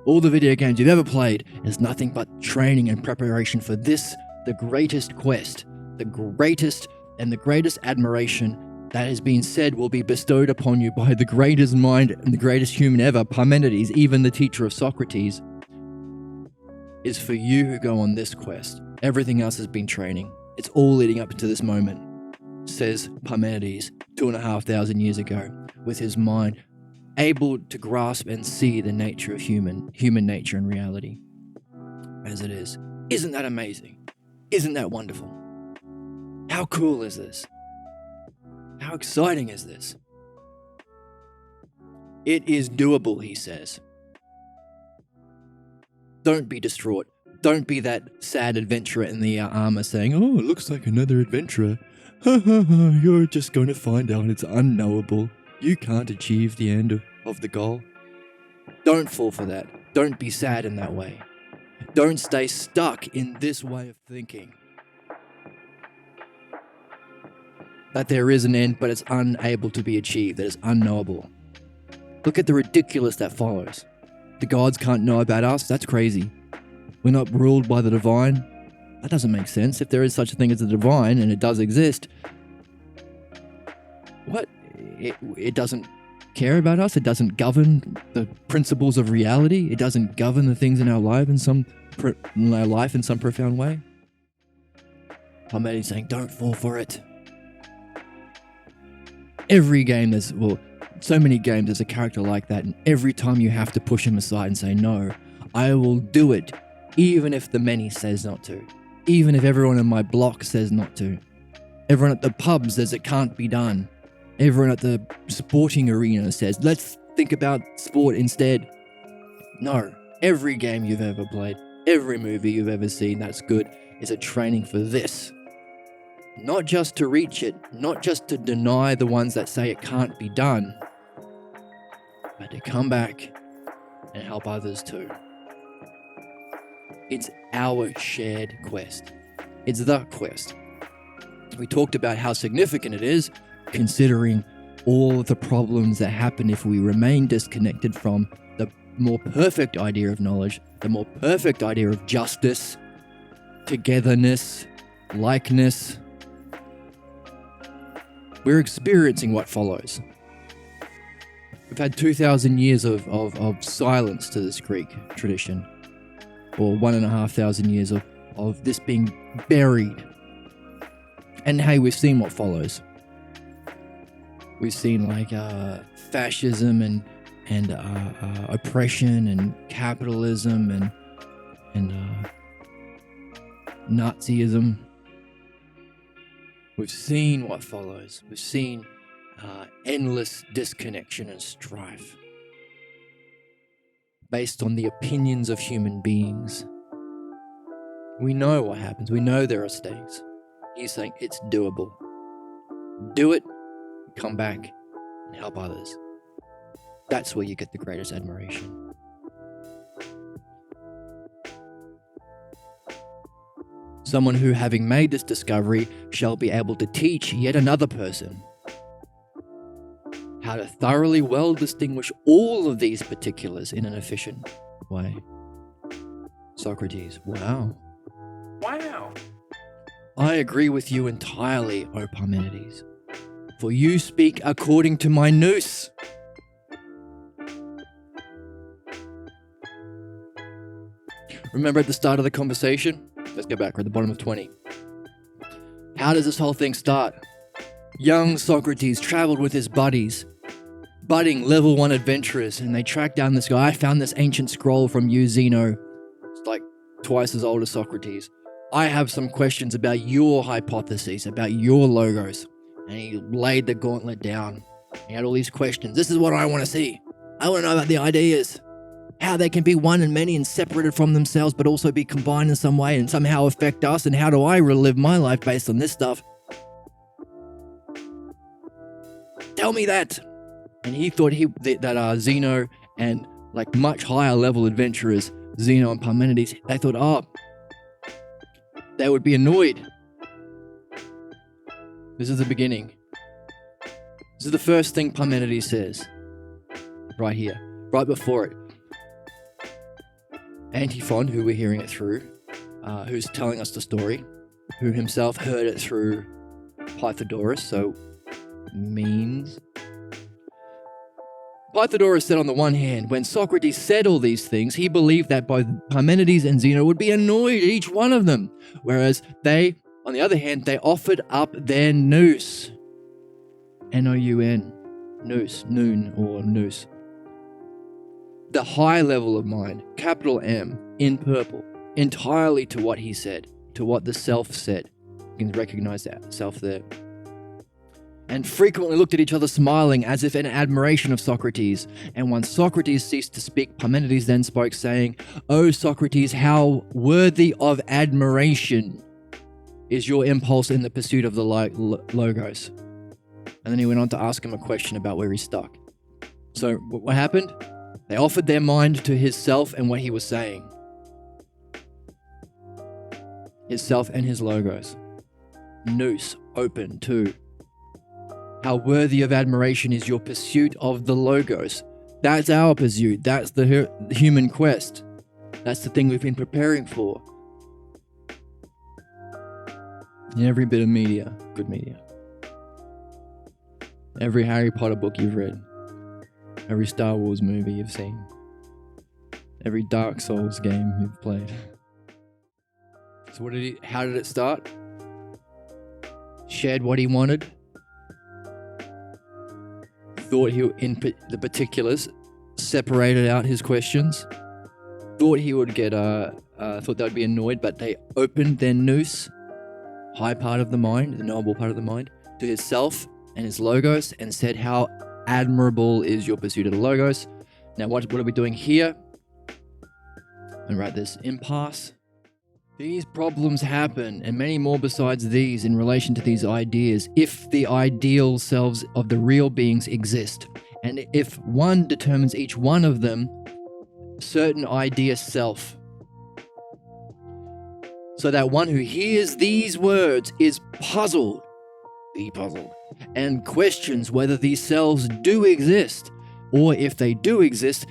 All the video games you've ever played is nothing but training and preparation for this, the greatest quest, the greatest admiration that has been said will be bestowed upon you by the greatest mind and the greatest human ever, Parmenides, even the teacher of Socrates, is for you who go on this quest. Everything else has been training. It's all leading up to this moment, says Parmenides 2,500 years ago, with his mind able to grasp and see the nature of human nature and reality as it is. Isn't that amazing? Isn't that wonderful? How cool is this? How exciting is this? It is doable, he says. Don't be distraught. Don't be that sad adventurer in the armor saying, "Oh, it looks like another adventurer. Ha ha ha, you're just going to find out it's unknowable. You can't achieve the end of the goal." Don't fall for that. Don't be sad in that way. Don't stay stuck in this way of thinking. That there is an end, but it's unable to be achieved, that it's unknowable. Look at the ridiculous that follows. The gods can't know about us? That's crazy. We're not ruled by the divine? That doesn't make sense. If there is such a thing as the divine, and it does exist, what? It doesn't care about us? It doesn't govern the principles of reality? It doesn't govern the things in our life in some profound way? Parmenides saying, don't fall for it. Every game so many games there's a character like that, and every time you have to push him aside and say, no, I will do it, even if the many says not to. Even if everyone in my block says not to. Everyone at the pub says it can't be done. Everyone at the sporting arena says, let's think about sport instead. No, every game you've ever played, every movie you've ever seen that's good is a training for this. Not just to reach it, not just to deny the ones that say it can't be done, but to come back and help others too. It's our shared quest. It's the quest. We talked about how significant it is, considering all of the problems that happen if we remain disconnected from the more perfect idea of knowledge, the more perfect idea of justice, togetherness, likeness. We're experiencing what follows. We've had 2,000 years of silence to this Greek tradition, or 1,500 years of this being buried. And hey, we've seen what follows. We've seen fascism and oppression and capitalism and Nazism. We've seen what follows. We've seen endless disconnection and strife based on the opinions of human beings. We know what happens. We know there are stakes. He's saying it's doable. Do it, come back, and help others. That's where you get the greatest admiration. Someone who, having made this discovery, shall be able to teach yet another person how to thoroughly well distinguish all of these particulars in an efficient way. Socrates, wow. Wow. I agree with you entirely, O Parmenides, for you speak according to my nous. Remember at the start of the conversation? Let's go back, we're at the bottom of 20. How does this whole thing start? Young Socrates traveled with his buddies, budding level 1 adventurers, and they tracked down this guy. I found this ancient scroll from you, Zeno. It's like twice as old as Socrates. I have some questions about your hypotheses, about your logos. And he laid the gauntlet down. He had all these questions. This is what I want to see. I want to know about the ideas. How they can be one and many and separated from themselves, but also be combined in some way and somehow affect us. And how do I relive my life based on this stuff? Tell me that. And he thought that Zeno and like much higher level adventurers, Zeno and Parmenides, they thought, they would be annoyed. This is the beginning. This is the first thing Parmenides says. Right here. Right before it. Antiphon, who we're hearing it through, who's telling us the story, who himself heard it through Pythagoras, so means. Pythagoras said on the one hand, when Socrates said all these things, he believed that both Parmenides and Zeno would be annoyed at each one of them, whereas they, on the other hand, they offered up their nous. N-O-U-N. Nous. Noon or nous. The high level of mind, capital M, in purple, entirely to what he said, to what the self said. You can recognize that self there. And frequently looked at each other smiling as if in admiration of Socrates. And once Socrates ceased to speak, Parmenides then spoke, saying, "O Socrates, how worthy of admiration is your impulse in the pursuit of the logos." And then he went on to ask him a question about where he's stuck. So what happened? They offered their mind to his self and what he was saying. His self and his logos. Nous, open to. How worthy of admiration is your pursuit of the logos. That's our pursuit. That's the human quest. That's the thing we've been preparing for. In every bit of media, good media. Every Harry Potter book you've read. Every Star Wars movie you've seen. Every Dark Souls game you've played. So how did it start? Shared what he wanted. Thought in the particulars, separated out his questions. Thought he would get, thought they would be annoyed, but they opened their nous, high part of the mind, the noble part of the mind, to his self and his logos, and said, how admirable is your pursuit of the logos. Now, what are we doing here? And write this, impasse. These problems happen, and many more besides these, in relation to these ideas, if the ideal selves of the real beings exist, and if one determines each one of them certain idea self, so that one who hears these words is puzzled, and questions whether these selves do exist, or if they do exist,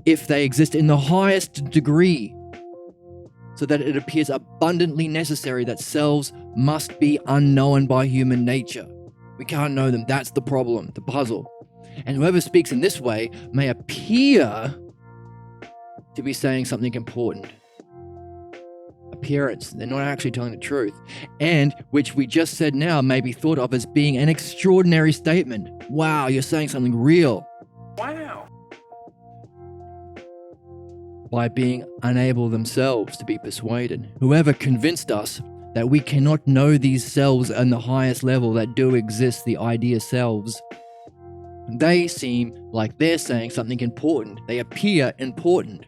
if they exist in the highest degree, so that it appears abundantly necessary that selves must be unknown by human nature. We can't know them. That's the problem, the puzzle. And whoever speaks in this way may appear to be saying something important. Appearance. They're not actually telling the truth. And which we just said now may be thought of as being an extraordinary statement. Wow, you're saying something real. Wow. By being unable themselves to be persuaded. Whoever convinced us that we cannot know these selves on the highest level that do exist, the idea selves, they seem like they're saying something important. They appear important.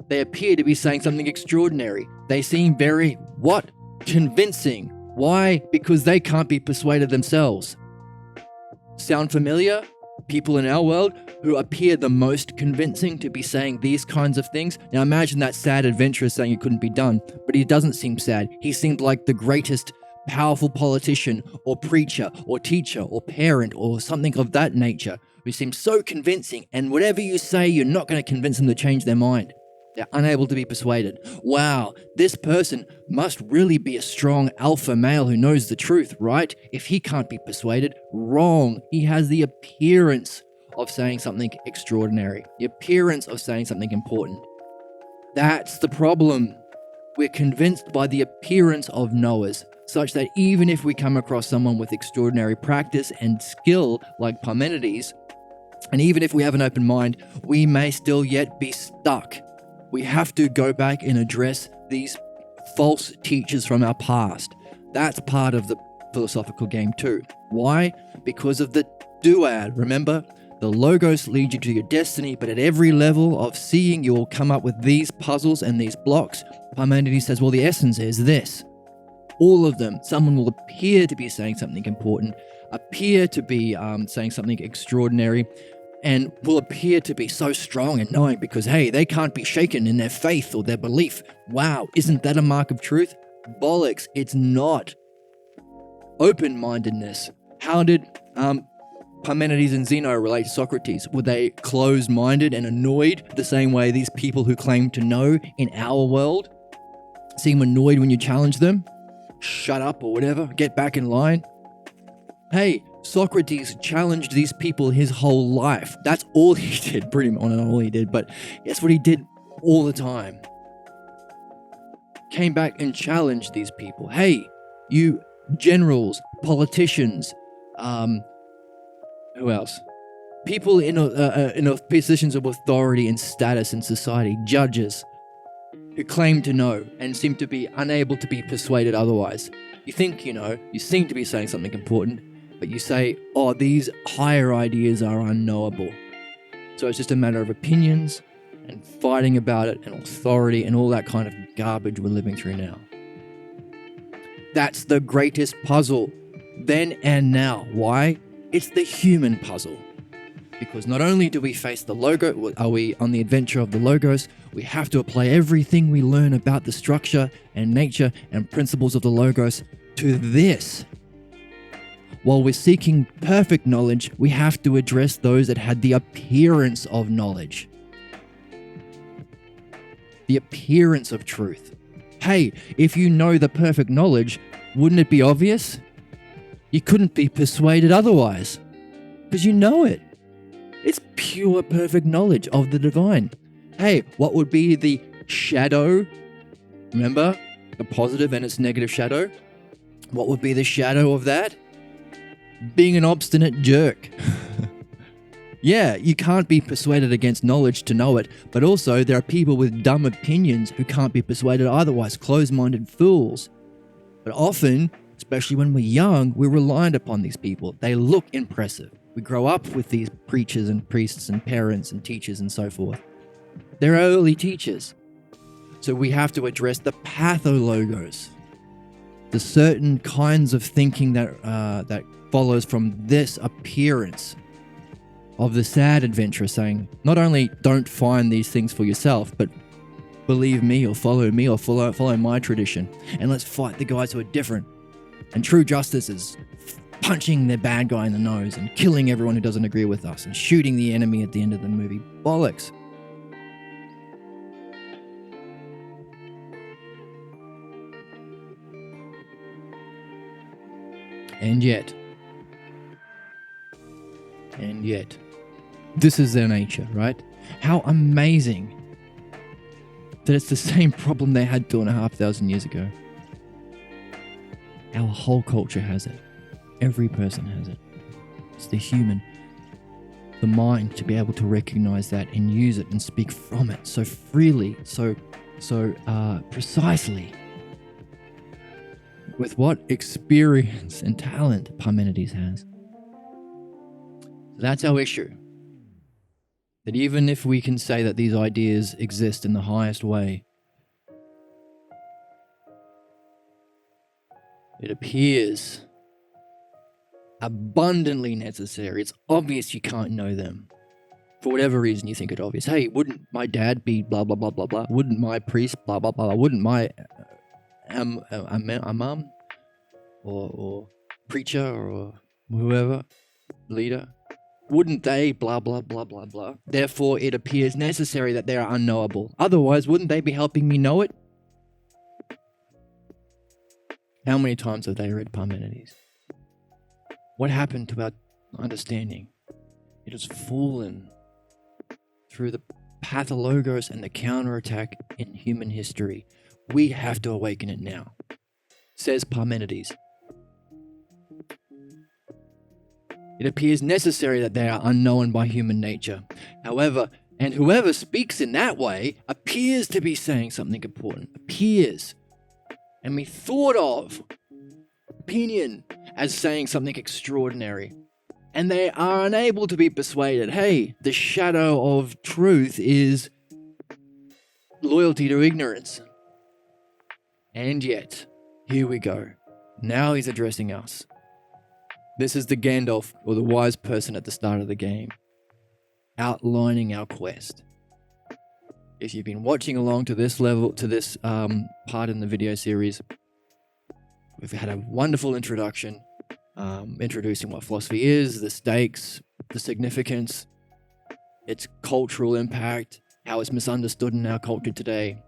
They appear to be saying something extraordinary. They seem very, convincing. Why? Because they can't be persuaded themselves. Sound familiar? People in our world who appear the most convincing to be saying these kinds of things. Now imagine that sad adventurer saying it couldn't be done, but he doesn't seem sad. He seemed like the greatest powerful politician or preacher or teacher or parent or something of that nature who seems so convincing, and whatever you say, you're not going to convince them to change their mind. They're unable to be persuaded. Wow, this person must really be a strong alpha male who knows the truth, right? If he can't be persuaded, wrong. He has the appearance of saying something extraordinary, the appearance of saying something important. That's the problem. We're convinced by the appearance of knowers, such that even if we come across someone with extraordinary practice and skill like Parmenides, and even if we have an open mind, we may still yet be stuck. We have to go back and address these false teachers from our past. That's part of the philosophical game too. Why? Because of the duad. Remember? The logos lead you to your destiny, but at every level of seeing, you will come up with these puzzles and these blocks. Parmenides says, well, the essence is this. All of them, someone will appear to be saying something important, appear to be saying something extraordinary, and will appear to be so strong and knowing because, hey, they can't be shaken in their faith or their belief. Wow, isn't that a mark of truth? Bollocks, it's not. Open-mindedness. How did Parmenides and Zeno relate to Socrates? Were they closed-minded and annoyed the same way these people who claim to know in our world seem annoyed when you challenge them? Shut up or whatever, get back in line. Hey, Socrates challenged these people his whole life. That's all he did, pretty much. Not all he did, but that's what he did all the time. Came back and challenged these people. Hey, you generals, politicians, who else? People in positions of authority and status in society, judges who claim to know and seem to be unable to be persuaded otherwise. You think you know, you seem to be saying something important, but you say, oh, these higher ideas are unknowable. So it's just a matter of opinions and fighting about it and authority and all that kind of garbage we're living through now. That's the greatest puzzle, then and now. Why? It's the human puzzle. Because not only do we face the logo, are we on the adventure of the logos, we have to apply everything we learn about the structure and nature and principles of the logos to this. While we're seeking perfect knowledge, we have to address those that had the appearance of knowledge. The appearance of truth. Hey, if you know the perfect knowledge, wouldn't it be obvious? You couldn't be persuaded otherwise, because you know it. It's pure perfect knowledge of the divine. Hey, what would be the shadow? Remember, the positive and its negative shadow? What would be the shadow of that? Being an obstinate jerk. Yeah, you can't be persuaded against knowledge to know it, but also there are people with dumb opinions who can't be persuaded otherwise, closed-minded fools. But often, especially when we're young, we're reliant upon these people. They look impressive. We grow up with these preachers and priests and parents and teachers and so forth. They're early teachers. So we have to address the pathologos, the certain kinds of thinking that follows from this appearance of the sad adventurer saying, not only don't find these things for yourself, but believe me or follow my tradition, and let's fight the guys who are different. And true justice is punching the bad guy in the nose and killing everyone who doesn't agree with us and shooting the enemy at the end of the movie. Bollocks. And yet, this is their nature, right? How amazing that it's the same problem they had 2,500 years ago. Our whole culture has it. Every person has it. It's the human, the mind to be able to recognize that and use it and speak from it so freely, so precisely. With what experience and talent Parmenides has. So that's our issue. That even if we can say that these ideas exist in the highest way, it appears abundantly necessary. It's obvious you can't know them. For whatever reason you think it obvious. Hey, wouldn't my dad be blah, blah, blah, blah, blah? Wouldn't my priest blah, blah, blah, blah? Wouldn't my imam or preacher or whoever, leader, wouldn't they blah, blah, blah, blah, blah. Therefore, it appears necessary that they are unknowable. Otherwise, wouldn't they be helping me know it? How many times have they read Parmenides? What happened to our understanding? It has fallen through the pathologos and the counterattack in human history. We have to awaken it now, says Parmenides. It appears necessary that they are unknown by human nature. However, and whoever speaks in that way appears to be saying something important. Appears. And be thought of, opinion, as saying something extraordinary. And they are unable to be persuaded. Hey, the shadow of truth is loyalty to ignorance. And yet, here we go. Now he's addressing us. This is the Gandalf, or the wise person at the start of the game, outlining our quest. If you've been watching along to this level, to this part in the video series, we've had a wonderful introduction, introducing what philosophy is, the stakes, the significance, its cultural impact, how it's misunderstood in our culture today.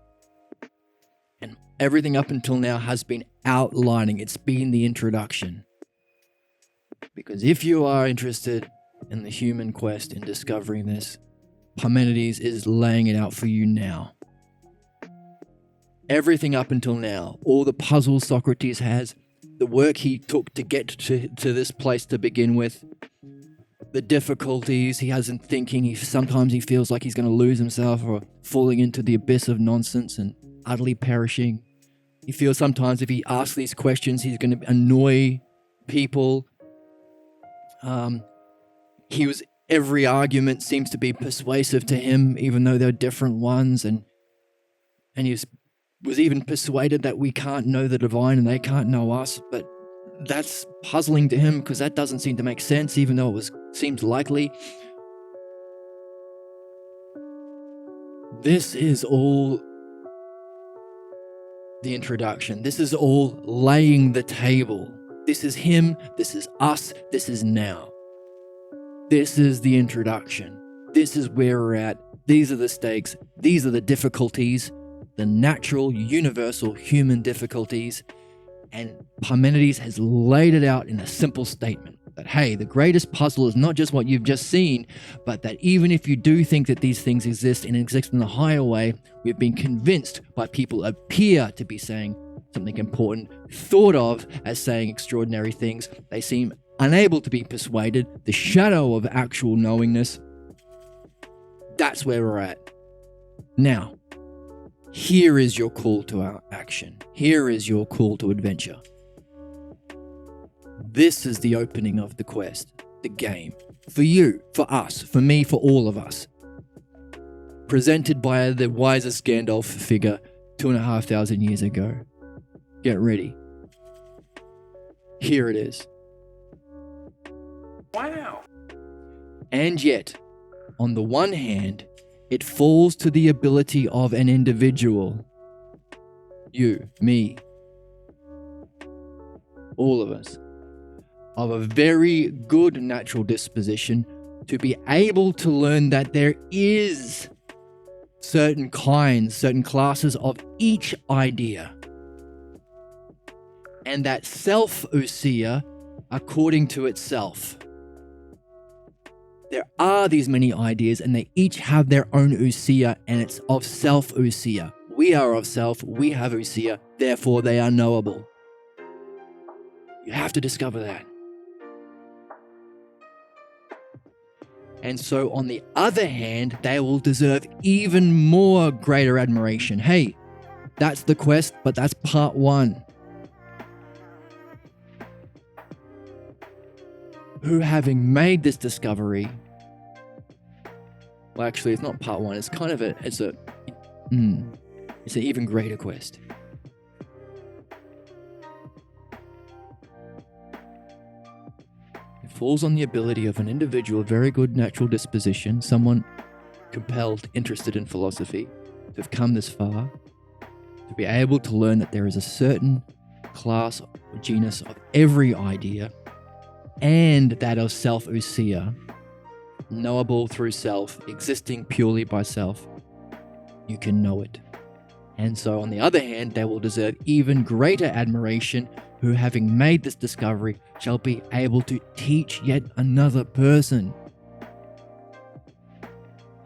And everything up until now has been outlining. It's been the introduction. Because if you are interested in the human quest in discovering this, Parmenides is laying it out for you now. Everything up until now, all the puzzles Socrates has, the work he took to get to this place to begin with, the difficulties he has in thinking, sometimes he feels like he's going to lose himself or falling into the abyss of nonsense and utterly perishing. He feels sometimes if he asks these questions, he's going to annoy people. Every argument seems to be persuasive to him, even though they're different ones, and he was even persuaded that we can't know the divine and they can't know us, but that's puzzling to him because that doesn't seem to make sense, even though seems likely. This is all the introduction. This is all laying the table. This is him, this is us, this is now. This is the introduction. This is where we're at. These are the stakes. These are the difficulties, the natural, universal human difficulties. And Parmenides has laid it out in a simple statement that, hey, the greatest puzzle is not just what you've just seen, but that even if you do think that these things exist and exist in a higher way, we've been convinced by people who appear to be saying something important, thought of as saying extraordinary things. They seem unable to be persuaded, the shadow of actual knowingness. That's where we're at. Now, here is your call to our action. Here is your call to adventure. This is the opening of the quest, the game. For you, for us, for me, for all of us. Presented by the wisest Gandalf figure 2,500 years ago. Get ready. Here it is. Wow. And yet, on the one hand, it falls to the ability of an individual. You, me, all of us, of a very good natural disposition to be able to learn that there is certain kinds, certain classes of each idea. And that self-ousia according to itself. There are these many ideas and they each have their own ousia, and it's of self-ousia. We are of self, we have ousia, therefore they are knowable. You have to discover that. And so on the other hand, they will deserve even more greater admiration. Hey, that's the quest, but that's part one. Who, having made this discovery, well, actually, it's not part one. It's kind of it's an even greater quest. It falls on the ability of an individual, very good natural disposition, someone compelled, interested in philosophy, to have come this far, to be able to learn that there is a certain class or genus of every idea, and that of self-ousia, knowable through self, existing purely by self, you can know it. And so, on the other hand, they will deserve even greater admiration who, having made this discovery, shall be able to teach yet another person.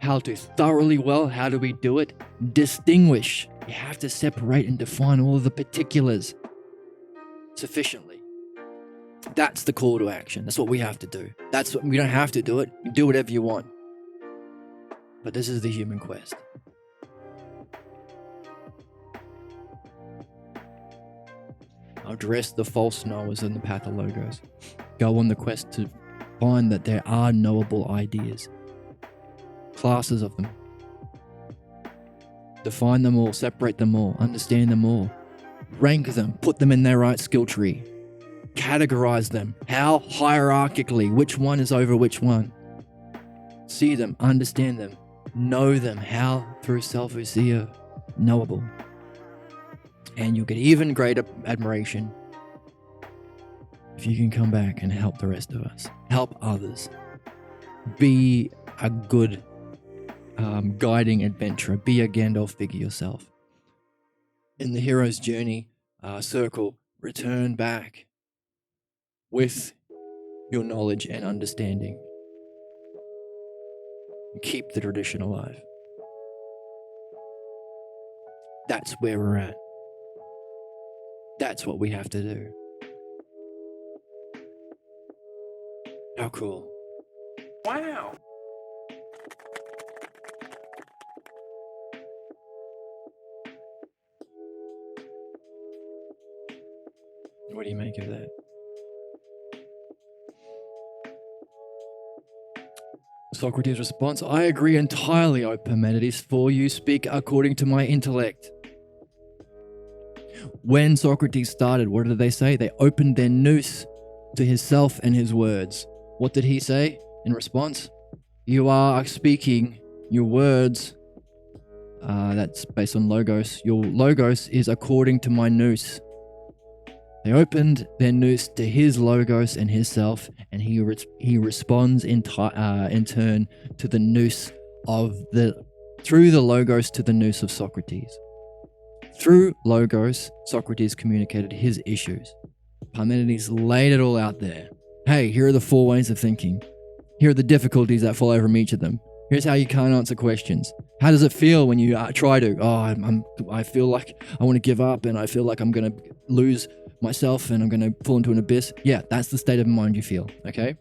How to thoroughly well, how do we do it? Distinguish. You have to separate and define all of the particulars sufficiently. That's the call to action. That's what we have to do. That's what we don't have to do it. You do whatever you want. But this is the human quest. Address the false knowers in the path of logos. Go on the quest to find that there are knowable ideas. Classes of them. Define them all, separate them all, understand them all. Rank them, put them in their right skill tree. Categorize them. How? Hierarchically. Which one is over which one? See them, understand them, know them. How? Through self-ousia, knowable. And you'll get even greater admiration if you can come back and help the rest of us. Help others. Be a good guiding adventurer. Be a Gandalf figure yourself. In the hero's journey circle, return back with your knowledge and understanding. Keep the tradition alive. That's where we're at. That's what we have to do. How cool. Wow. What do you make of that? Socrates' response, I agree entirely, O Parmenides, for you speak according to my intellect. When Socrates started, what did they say? They opened their nous to himself and his words. What did he say in response? You are speaking your words. That's based on logos. Your logos is according to my nous. They opened their nous to his logos and his self, and he responds in turn to the nous through the logos to the nous of Socrates. Through logos, Socrates communicated his issues. Parmenides laid it all out there. Hey, here are the 4 ways of thinking. Here are the difficulties that follow from each of them. Here's how you can't answer questions. How does it feel when you try to? I feel like I want to give up, and I feel like I'm going to lose myself, and I'm going to fall into an abyss. Yeah, that's the state of mind you feel, okay?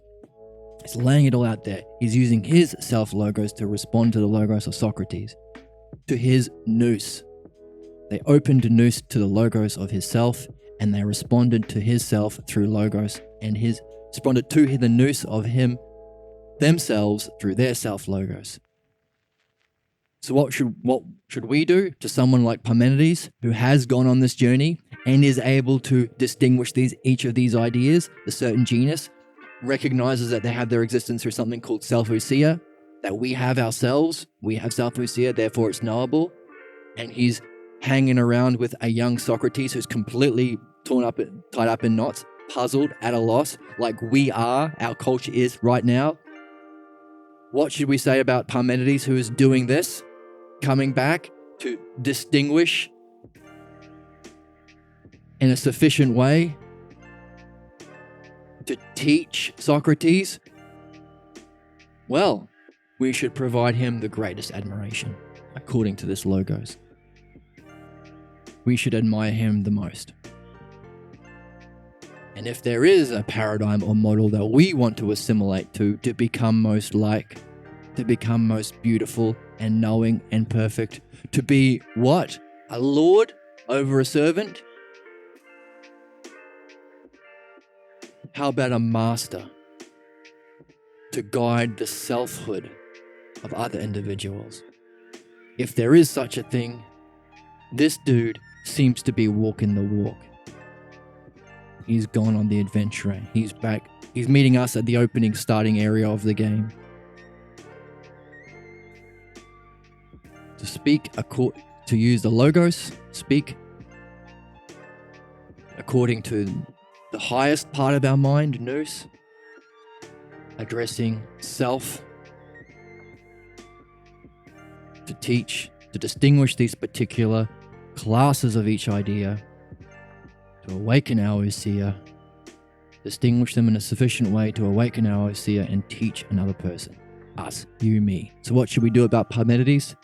He's laying it all out there. He's using his self-logos to respond to the logos of Socrates, to his nous. They opened a nous to the logos of his self, and they responded to his self through logos, and responded to the nous of him themselves through their self-logos. So what should we do to someone like Parmenides, who has gone on this journey and is able to distinguish each of these ideas, the certain genus, recognizes that they have their existence through something called self-ousia, that we have ourselves, we have self-ousia, therefore it's knowable, and he's hanging around with a young Socrates who's completely tied up in knots, puzzled, at a loss, like our culture is right now. What should we say about Parmenides, who is doing this, coming back to distinguish in a sufficient way, to teach Socrates? Well, we should provide him the greatest admiration, according to this logos. We should admire him the most. And if there is a paradigm or model that we want to assimilate to become most like, to become most beautiful and knowing and perfect, to be what? A lord over a servant? How about a master to guide the selfhood of other individuals? If there is such a thing, this dude seems to be walking the walk. He's gone on the adventure. He's back. He's meeting us at the opening starting area of the game. To use the logos, speak according to the highest part of our mind, nous, addressing self, to teach, to distinguish these particular classes of each idea, to awaken our ousia, distinguish them in a sufficient way to awaken our ousia and teach another person. Us, you, me. So what should we do about Parmenides?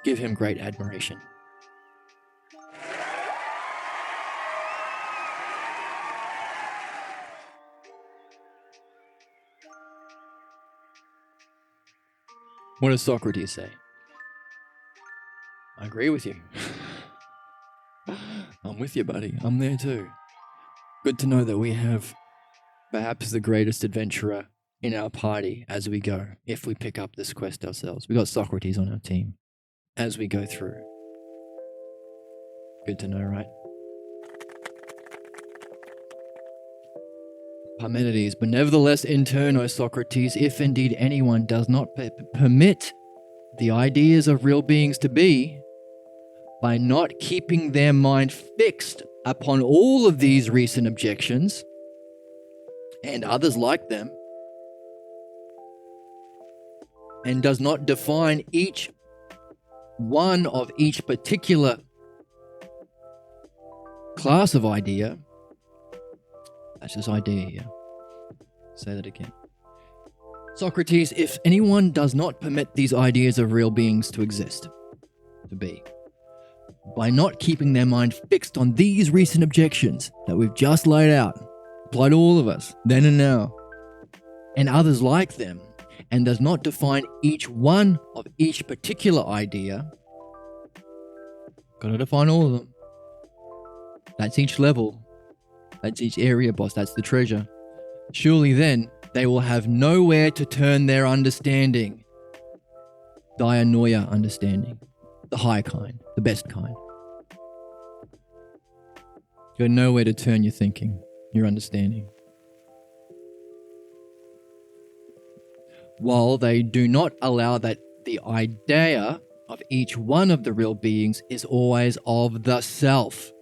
Give him great admiration. What does Socrates say? I agree with you. I'm with you, buddy. I'm there too. Good to know that we have perhaps the greatest adventurer in our party as we go, if we pick up this quest ourselves. We got Socrates on our team as we go through. Good to know, right? Parmenides, but nevertheless in turn, O Socrates, if indeed anyone does not permit the ideas of real beings to be, by not keeping their mind fixed upon all of these recent objections, and others like them, and does not define each one of each particular class of idea, that's just idea here. Say that again. Socrates, if anyone does not permit these ideas of real beings to exist, to be, by not keeping their mind fixed on these recent objections that we've just laid out, apply to all of us, then and now, and others like them, and does not define each one of each particular idea, gotta define all of them. That's each level. That's each area boss. That's the treasure. Surely then they will have nowhere to turn their understanding. Dianoia understanding. The high kind. The best kind. You have nowhere to turn your thinking, your understanding. While they do not allow that the idea of each one of the real beings is always of the self.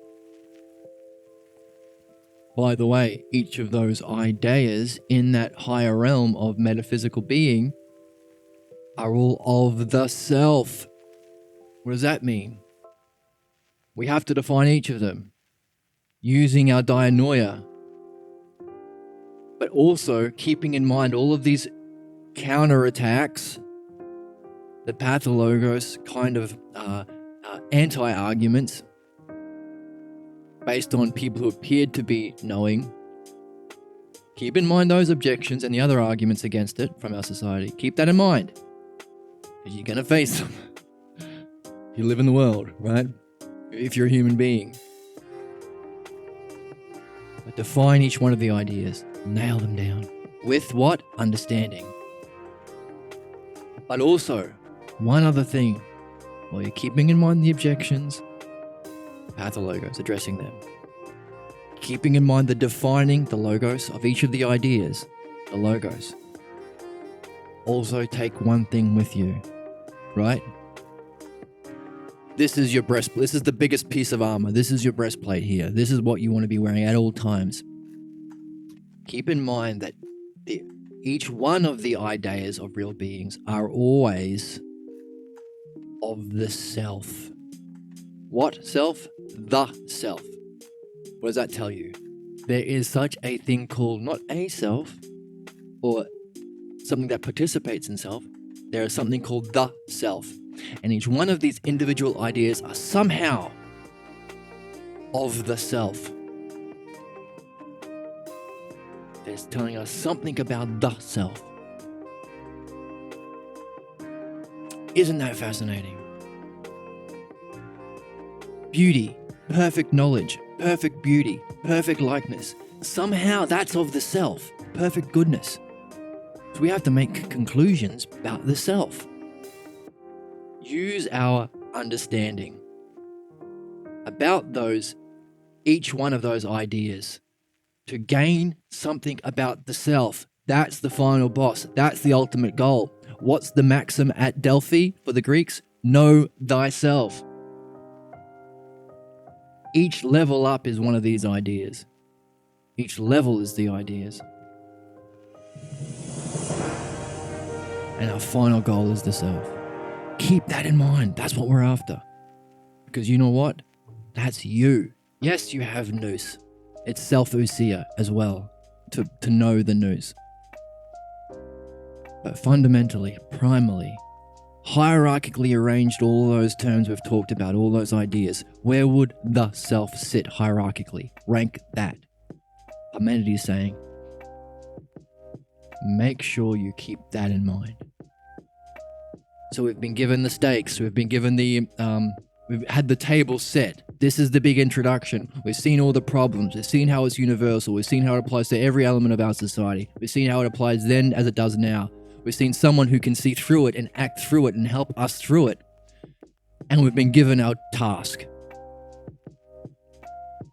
By the way, each of those ideas in that higher realm of metaphysical being are all of the self. What does that mean? We have to define each of them using our dianoia, but also keeping in mind all of these counterattacks, the pathologos kind of anti-arguments based on people who appeared to be knowing. Keep in mind those objections and the other arguments against it from our society. Keep that in mind, because you're going to face them. You live in the world, right? If you're a human being. But define each one of the ideas. Nail them down. With what? Understanding. But also, one other thing. While you're keeping in mind the objections, pathologos, addressing them. Keeping in mind the defining, the logos of each of the ideas, the logos. Also take one thing with you, right? This is your breastplate. This is the biggest piece of armor. This is your breastplate here. This is what you want to be wearing at all times. Keep in mind that each one of the ideas of real beings are always of the self. What self? The self. What does that tell you? There is such a thing called not a self or something that participates in self. There is something called the self. And each one of these individual ideas are somehow of the self. It's telling us something about the self. Isn't that fascinating? Beauty, perfect knowledge, perfect beauty, perfect likeness. Somehow that's of the self, perfect goodness. So we have to make conclusions about the self. Use our understanding about each one of those ideas to gain something about the self. That's the final boss. That's the ultimate goal. What's the maxim at Delphi for the Greeks? Know thyself. each level up is one of these ideas. Each level is the ideas. And our final goal is the self. Keep that in mind. That's what we're after. Because you know what? That's you. Yes, you have nous. It's self-ousia as well, to know the nous. But fundamentally, primarily, hierarchically arranged all those terms we've talked about, all those ideas, where would the self sit hierarchically? Rank that. Parmenides is saying, make sure you keep that in mind. So we've been given the stakes, we've been given we've had the table set. This is the big introduction. We've seen all the problems. We've seen how it's universal. We've seen how it applies to every element of our society. We've seen how it applies then as it does now. We've seen someone who can see through it and act through it and help us through it. And we've been given our task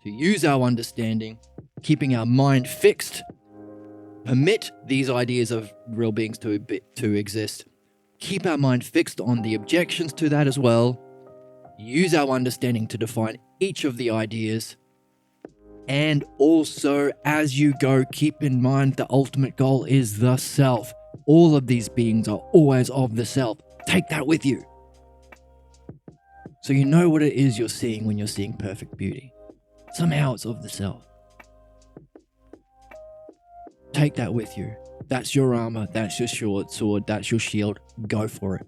to use our understanding, keeping our mind fixed, permit these ideas of real beings to exist, keep our mind fixed on the objections to that as well, use our understanding to define each of the ideas, and also, as you go, keep in mind the ultimate goal is the self. All of these beings are always of the self. Take that with you. So you know what it is you're seeing when you're seeing perfect beauty. Somehow it's of the self. Take that with you. That's your armor, that's your short sword, that's your shield. Go for it.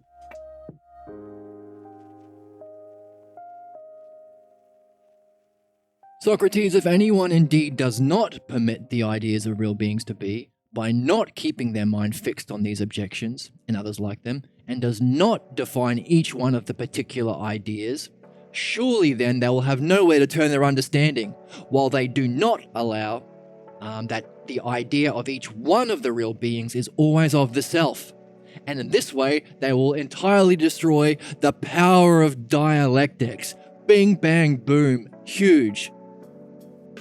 Socrates, if anyone indeed does not permit the ideas of real beings to be, by not keeping their mind fixed on these objections and others like them, and does not define each one of the particular ideas, surely then they will have nowhere to turn their understanding, while they do not allow that the idea of each one of the real beings is always of the self. And in this way, they will entirely destroy the power of dialectics. Bing, bang, boom, huge.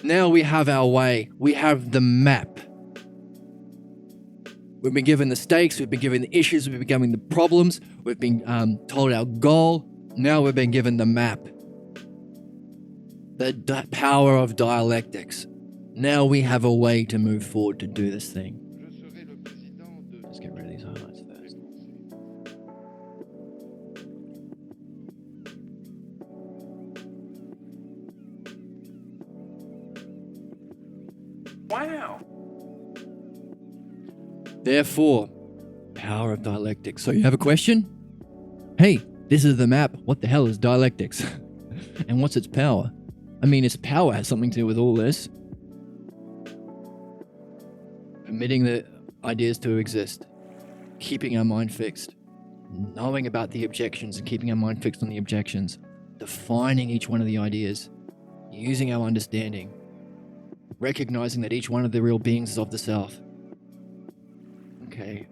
Now we have our way. We have the map. We've been given the stakes, we've been given the issues, we've been given the problems, we've been told our goal. Now we've been given the map. The power of dialectics. Now we have a way to move forward to do this thing. Let's get rid of these highlights first. Wow. Therefore, power of dialectics. So you have a question? Hey, this is the map. What the hell is dialectics? And what's its power? I mean, its power has something to do with all this. Permitting the ideas to exist. Keeping our mind fixed. Knowing about the objections and keeping our mind fixed on the objections. Defining each one of the ideas. Using our understanding. Recognizing that each one of the real beings is of the self. Okay,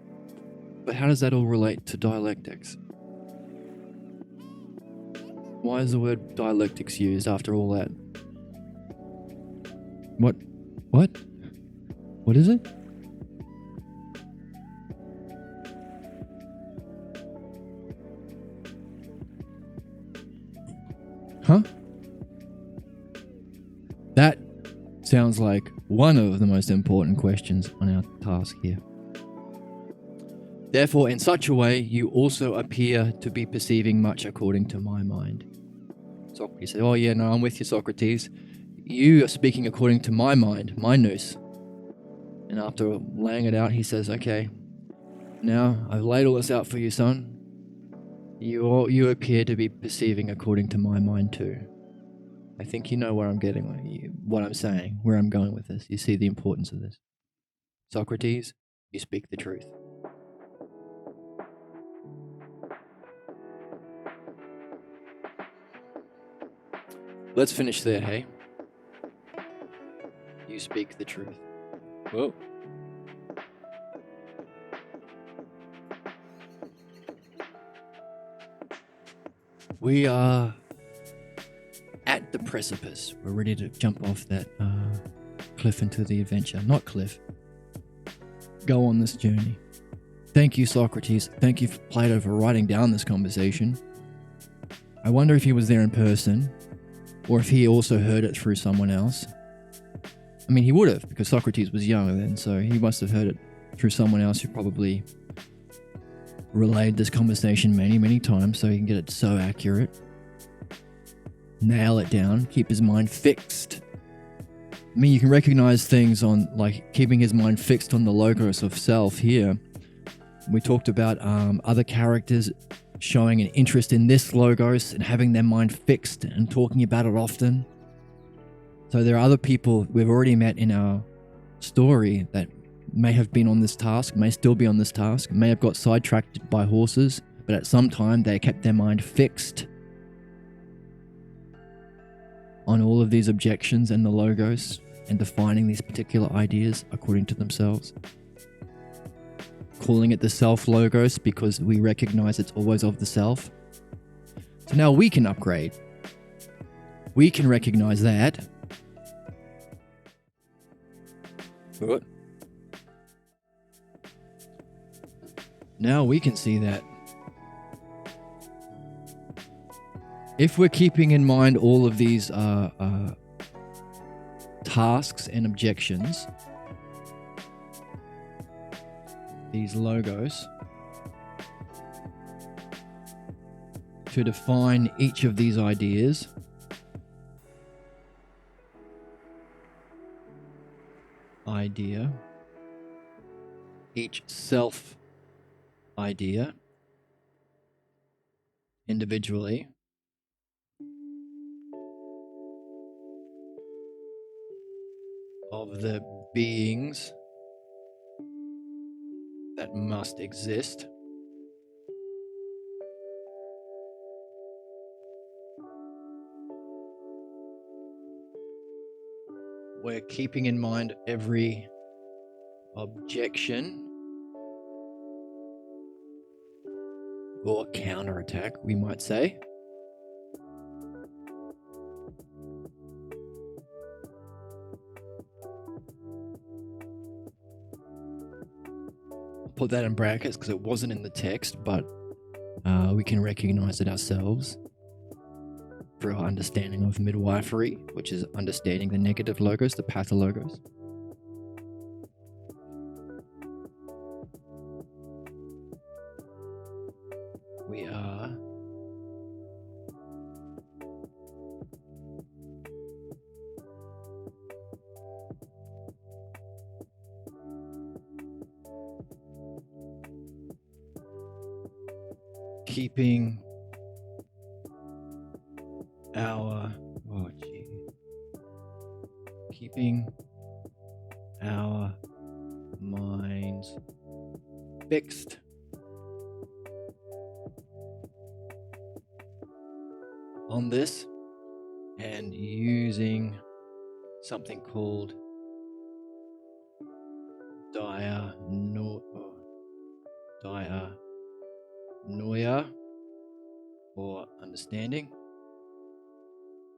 but how does that all relate to dialectics? Why is the word dialectics used after all that? What? What is it? Huh? That sounds like one of the most important questions on our task here. Therefore, in such a way, you also appear to be perceiving much according to my mind. Socrates said, oh yeah, no, I'm with you, Socrates. You are speaking according to my mind, my nous. And after laying it out, he says, okay, now I've laid all this out for you, son. You appear to be perceiving according to my mind too. I think you know where I'm getting, what I'm saying, where I'm going with this. You see the importance of this. Socrates, you speak the truth. Let's finish there, hey? You speak the truth. Whoa. We are at the precipice. We're ready to jump off that cliff into the adventure. Not cliff. Go on this journey. Thank you, Socrates. Thank you, Plato, for writing down this conversation. I wonder if he was there in person. or if he also heard it through someone else. I mean, he would have, because Socrates was young then, so he must have heard it through someone else who probably relayed this conversation many, many times so he can get it so accurate. Nail it down, keep his mind fixed. I mean, you can recognize things on, like, keeping his mind fixed on the logos of self here. We talked about other characters showing an interest in this logos and having their mind fixed and talking about it often. So there are other people we've already met in our story that may have been on this task, may still be on this task, may have got sidetracked by horses, but at some time they kept their mind fixed on all of these objections and the logos and defining these particular ideas according to themselves. Calling it the self logos because we recognize it's always of the self. So now we can upgrade. We can recognize that. Good. Now we can see that if we're keeping in mind all of these tasks and objections, these logos, to define each of these ideas, each self idea individually, of the beings that must exist, we're keeping in mind every objection or counterattack, we might say. I'll put that in brackets because it wasn't in the text, but we can recognize it ourselves through our understanding of midwifery, which is understanding the negative logos, the pathologos. We are keeping our minds fixed on this and using something called dianoia or understanding.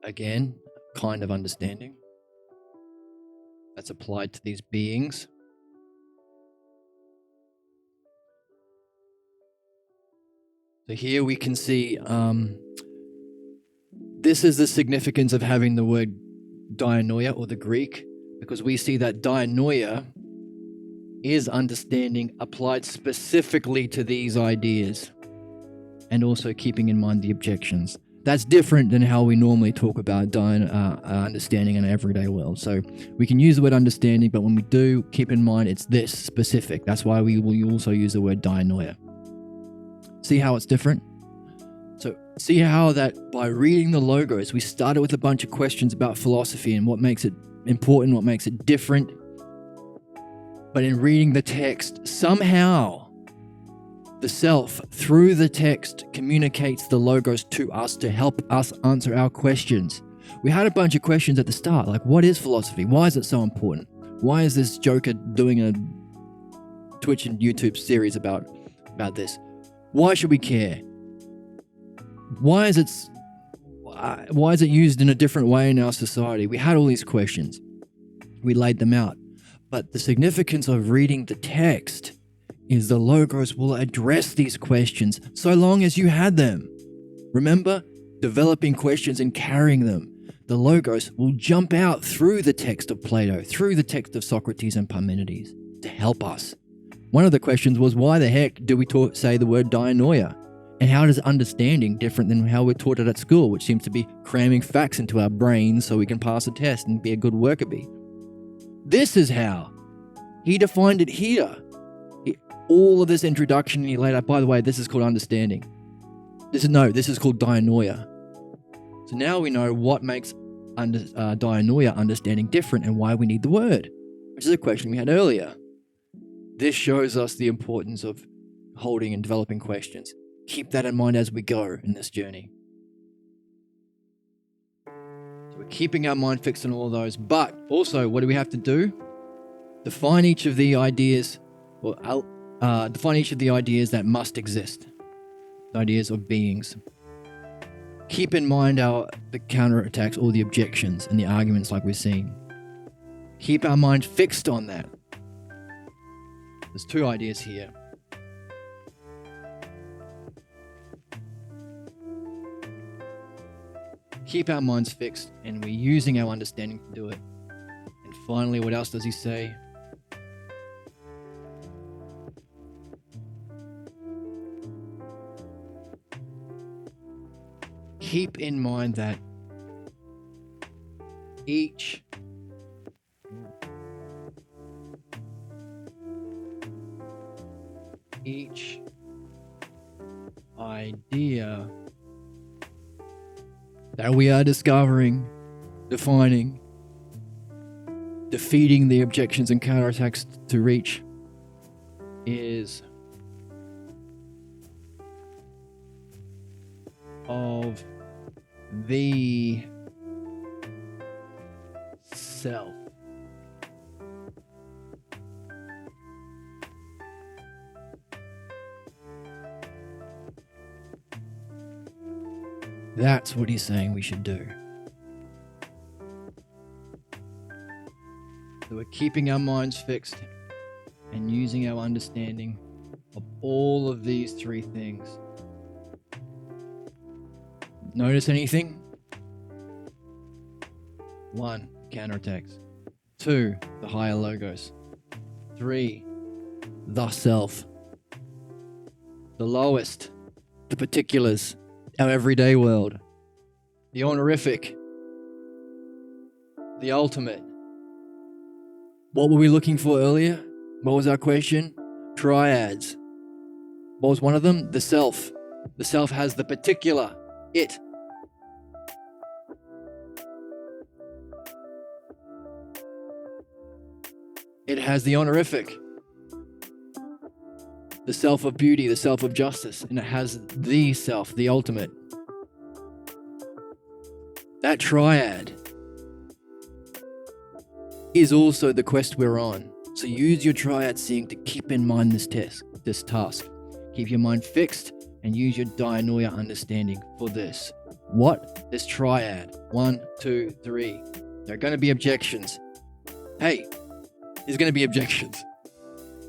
Again, kind of understanding that's applied to these beings. So here we can see this is the significance of having the word dianoia, or the Greek, because we see that dianoia is understanding applied specifically to these ideas and also keeping in mind the objections. That's different than how we normally talk about understanding in an everyday world. So we can use the word understanding, but when we do, keep in mind it's this specific. That's why we will also use the word dianoia. See how it's different? So see how that by reading the logos, we started with a bunch of questions about philosophy and what makes it important, what makes it different. But in reading the text, somehow the self, through the text, communicates the logos to us to help us answer our questions. We had a bunch of questions at the start, like what is philosophy? Why is it so important? Why is this joker doing a Twitch and YouTube series about this? Why should we care? Why is it used in a different way in our society? We had all these questions. We laid them out. But the significance of reading the text is the logos will address these questions so long as you had them. Remember, developing questions and carrying them. the logos will jump out through the text of Plato, through the text of Socrates and Parmenides to help us. One of the questions was, why the heck do we say the word dianoia? And how does understanding different than how we're taught it at school, which seems to be cramming facts into our brains so we can pass a test and be a good worker bee? This is how. He defined it here. All of this introduction he laid out, by the way, this is called understanding. This is called dianoia. So now we know what makes dianoia, understanding, different and why we need the word, which is a question we had earlier. This shows us the importance of holding and developing questions. Keep that in mind as we go in this journey. So we're keeping our mind fixed on all of those, but also what do we have to do? Define each of the ideas, define each of the ideas that must exist, the ideas of beings. Keep in mind the counterattacks or the objections and the arguments like we're seeing. Keep our mind fixed on that. There's two ideas here. Keep our minds fixed, and we're using our understanding to do it. And finally, what else does he say? Keep in mind that each idea that we are discovering, defining, defeating the objections and counterattacks to reach is of the self. That's what he's saying we should do. So we're keeping our minds fixed and using our understanding of all of these three things. Notice anything? 1, counterattacks. 2, the higher logos. 3, the self. The lowest, the particulars, our everyday world. The honorific, the ultimate. What were we looking for earlier? What was our question? Triads. What was one of them? The self. The self has the particular, it. It has the honorific, the self of beauty, the self of justice, and it has the self, the ultimate. That triad is also the quest we're on. So use your triad seeing to keep in mind this task. Keep your mind fixed and use your dianoia understanding for this. What? This triad. 1, 2, 3. There are going to be objections. Hey, there's going to be objections.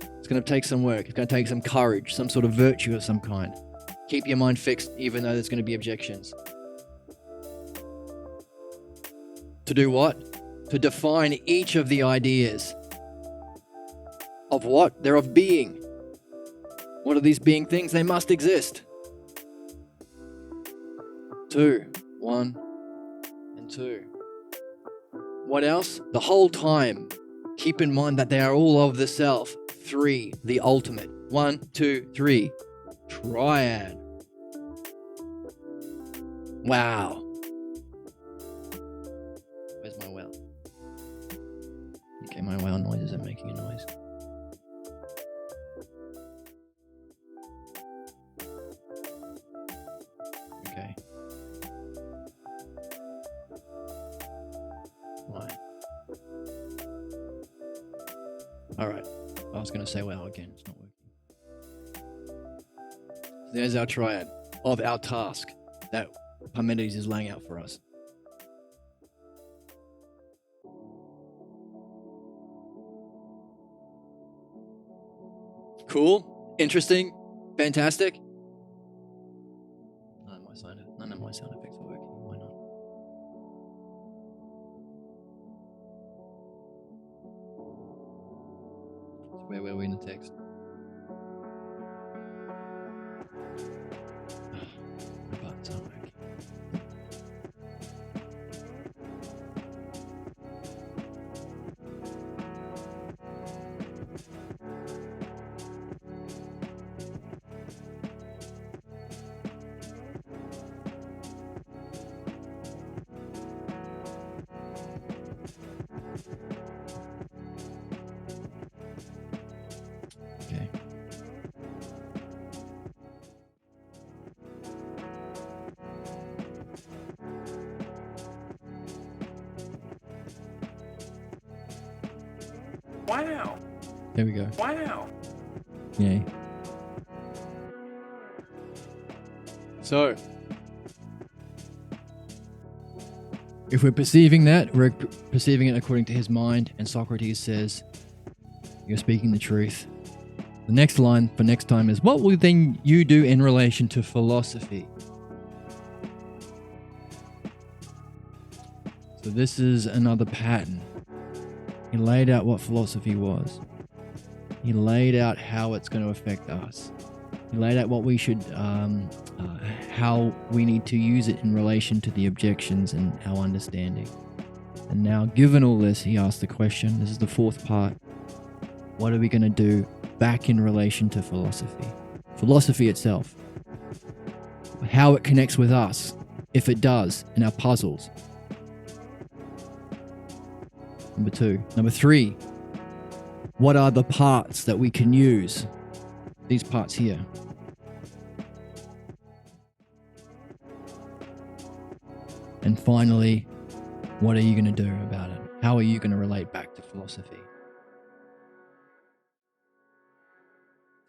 It's going to take some work. It's going to take some courage, some sort of virtue of some kind. Keep your mind fixed even though there's going to be objections. To do what? To define each of the ideas. Of what? They're of being. What are these being things? They must exist. 2, 1, and 2. What else? The whole time. Keep in mind that they are all of the self. 3, the ultimate. 1, 2, 3. Triad. Wow. Where's my well? Okay, my well noise isn't making a noise. Okay. Right. Alright. I was going to say well again. It's not working. There's our triad of our task that Parmenides is laying out for us. Cool? Interesting? Fantastic? None of my sound effects are working. Why not? Where were we in the text? My buttons aren't working. Okay. Wow. There we go. Wow. Yay. So, if we're perceiving that, we're perceiving it according to his mind, and Socrates says, you're speaking the truth. The next line for next time is, what will then you do in relation to philosophy? So this is another pattern. He laid out what philosophy was. He laid out how it's going to affect us. He laid out what we should, how we need to use it in relation to the objections and our understanding. And now, given all this, he asked the question, this is the fourth part, what are we going to do back in relation to philosophy? Philosophy itself. How it connects with us, if it does, in our puzzles. Number 2. Number 3, what are the parts that we can use? These parts here. And finally, what are you going to do about it? How are you going to relate back to philosophy?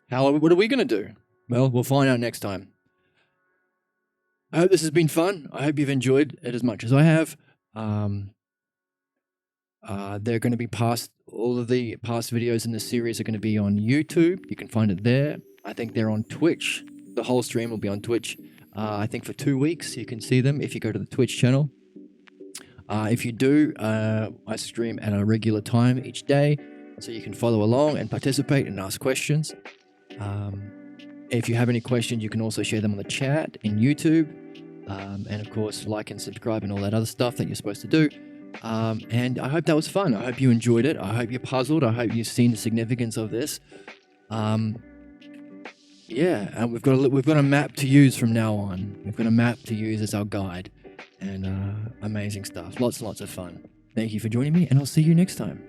What are we going to do? Well, we'll find out next time. I hope this has been fun. I hope you've enjoyed it as much as I have. They're going to be all of the past videos in the series are going to be on YouTube. You can find it there. I think they're on Twitch. The whole stream will be on Twitch. I think for 2 weeks you can see them if you go to the Twitch channel. If you do, I stream at a regular time each day, so you can follow along and participate and ask questions. If you have any questions, you can also share them on the chat in YouTube. And of course, like and subscribe and all that other stuff that you're supposed to do. And I hope that was fun. I hope you enjoyed it. I hope you're puzzled. I hope you've seen the significance of this. Yeah, and we've got a map to use from now on. We've got a map to use as our guide. And amazing stuff. Lots and lots of fun. Thank you for joining me, and I'll see you next time.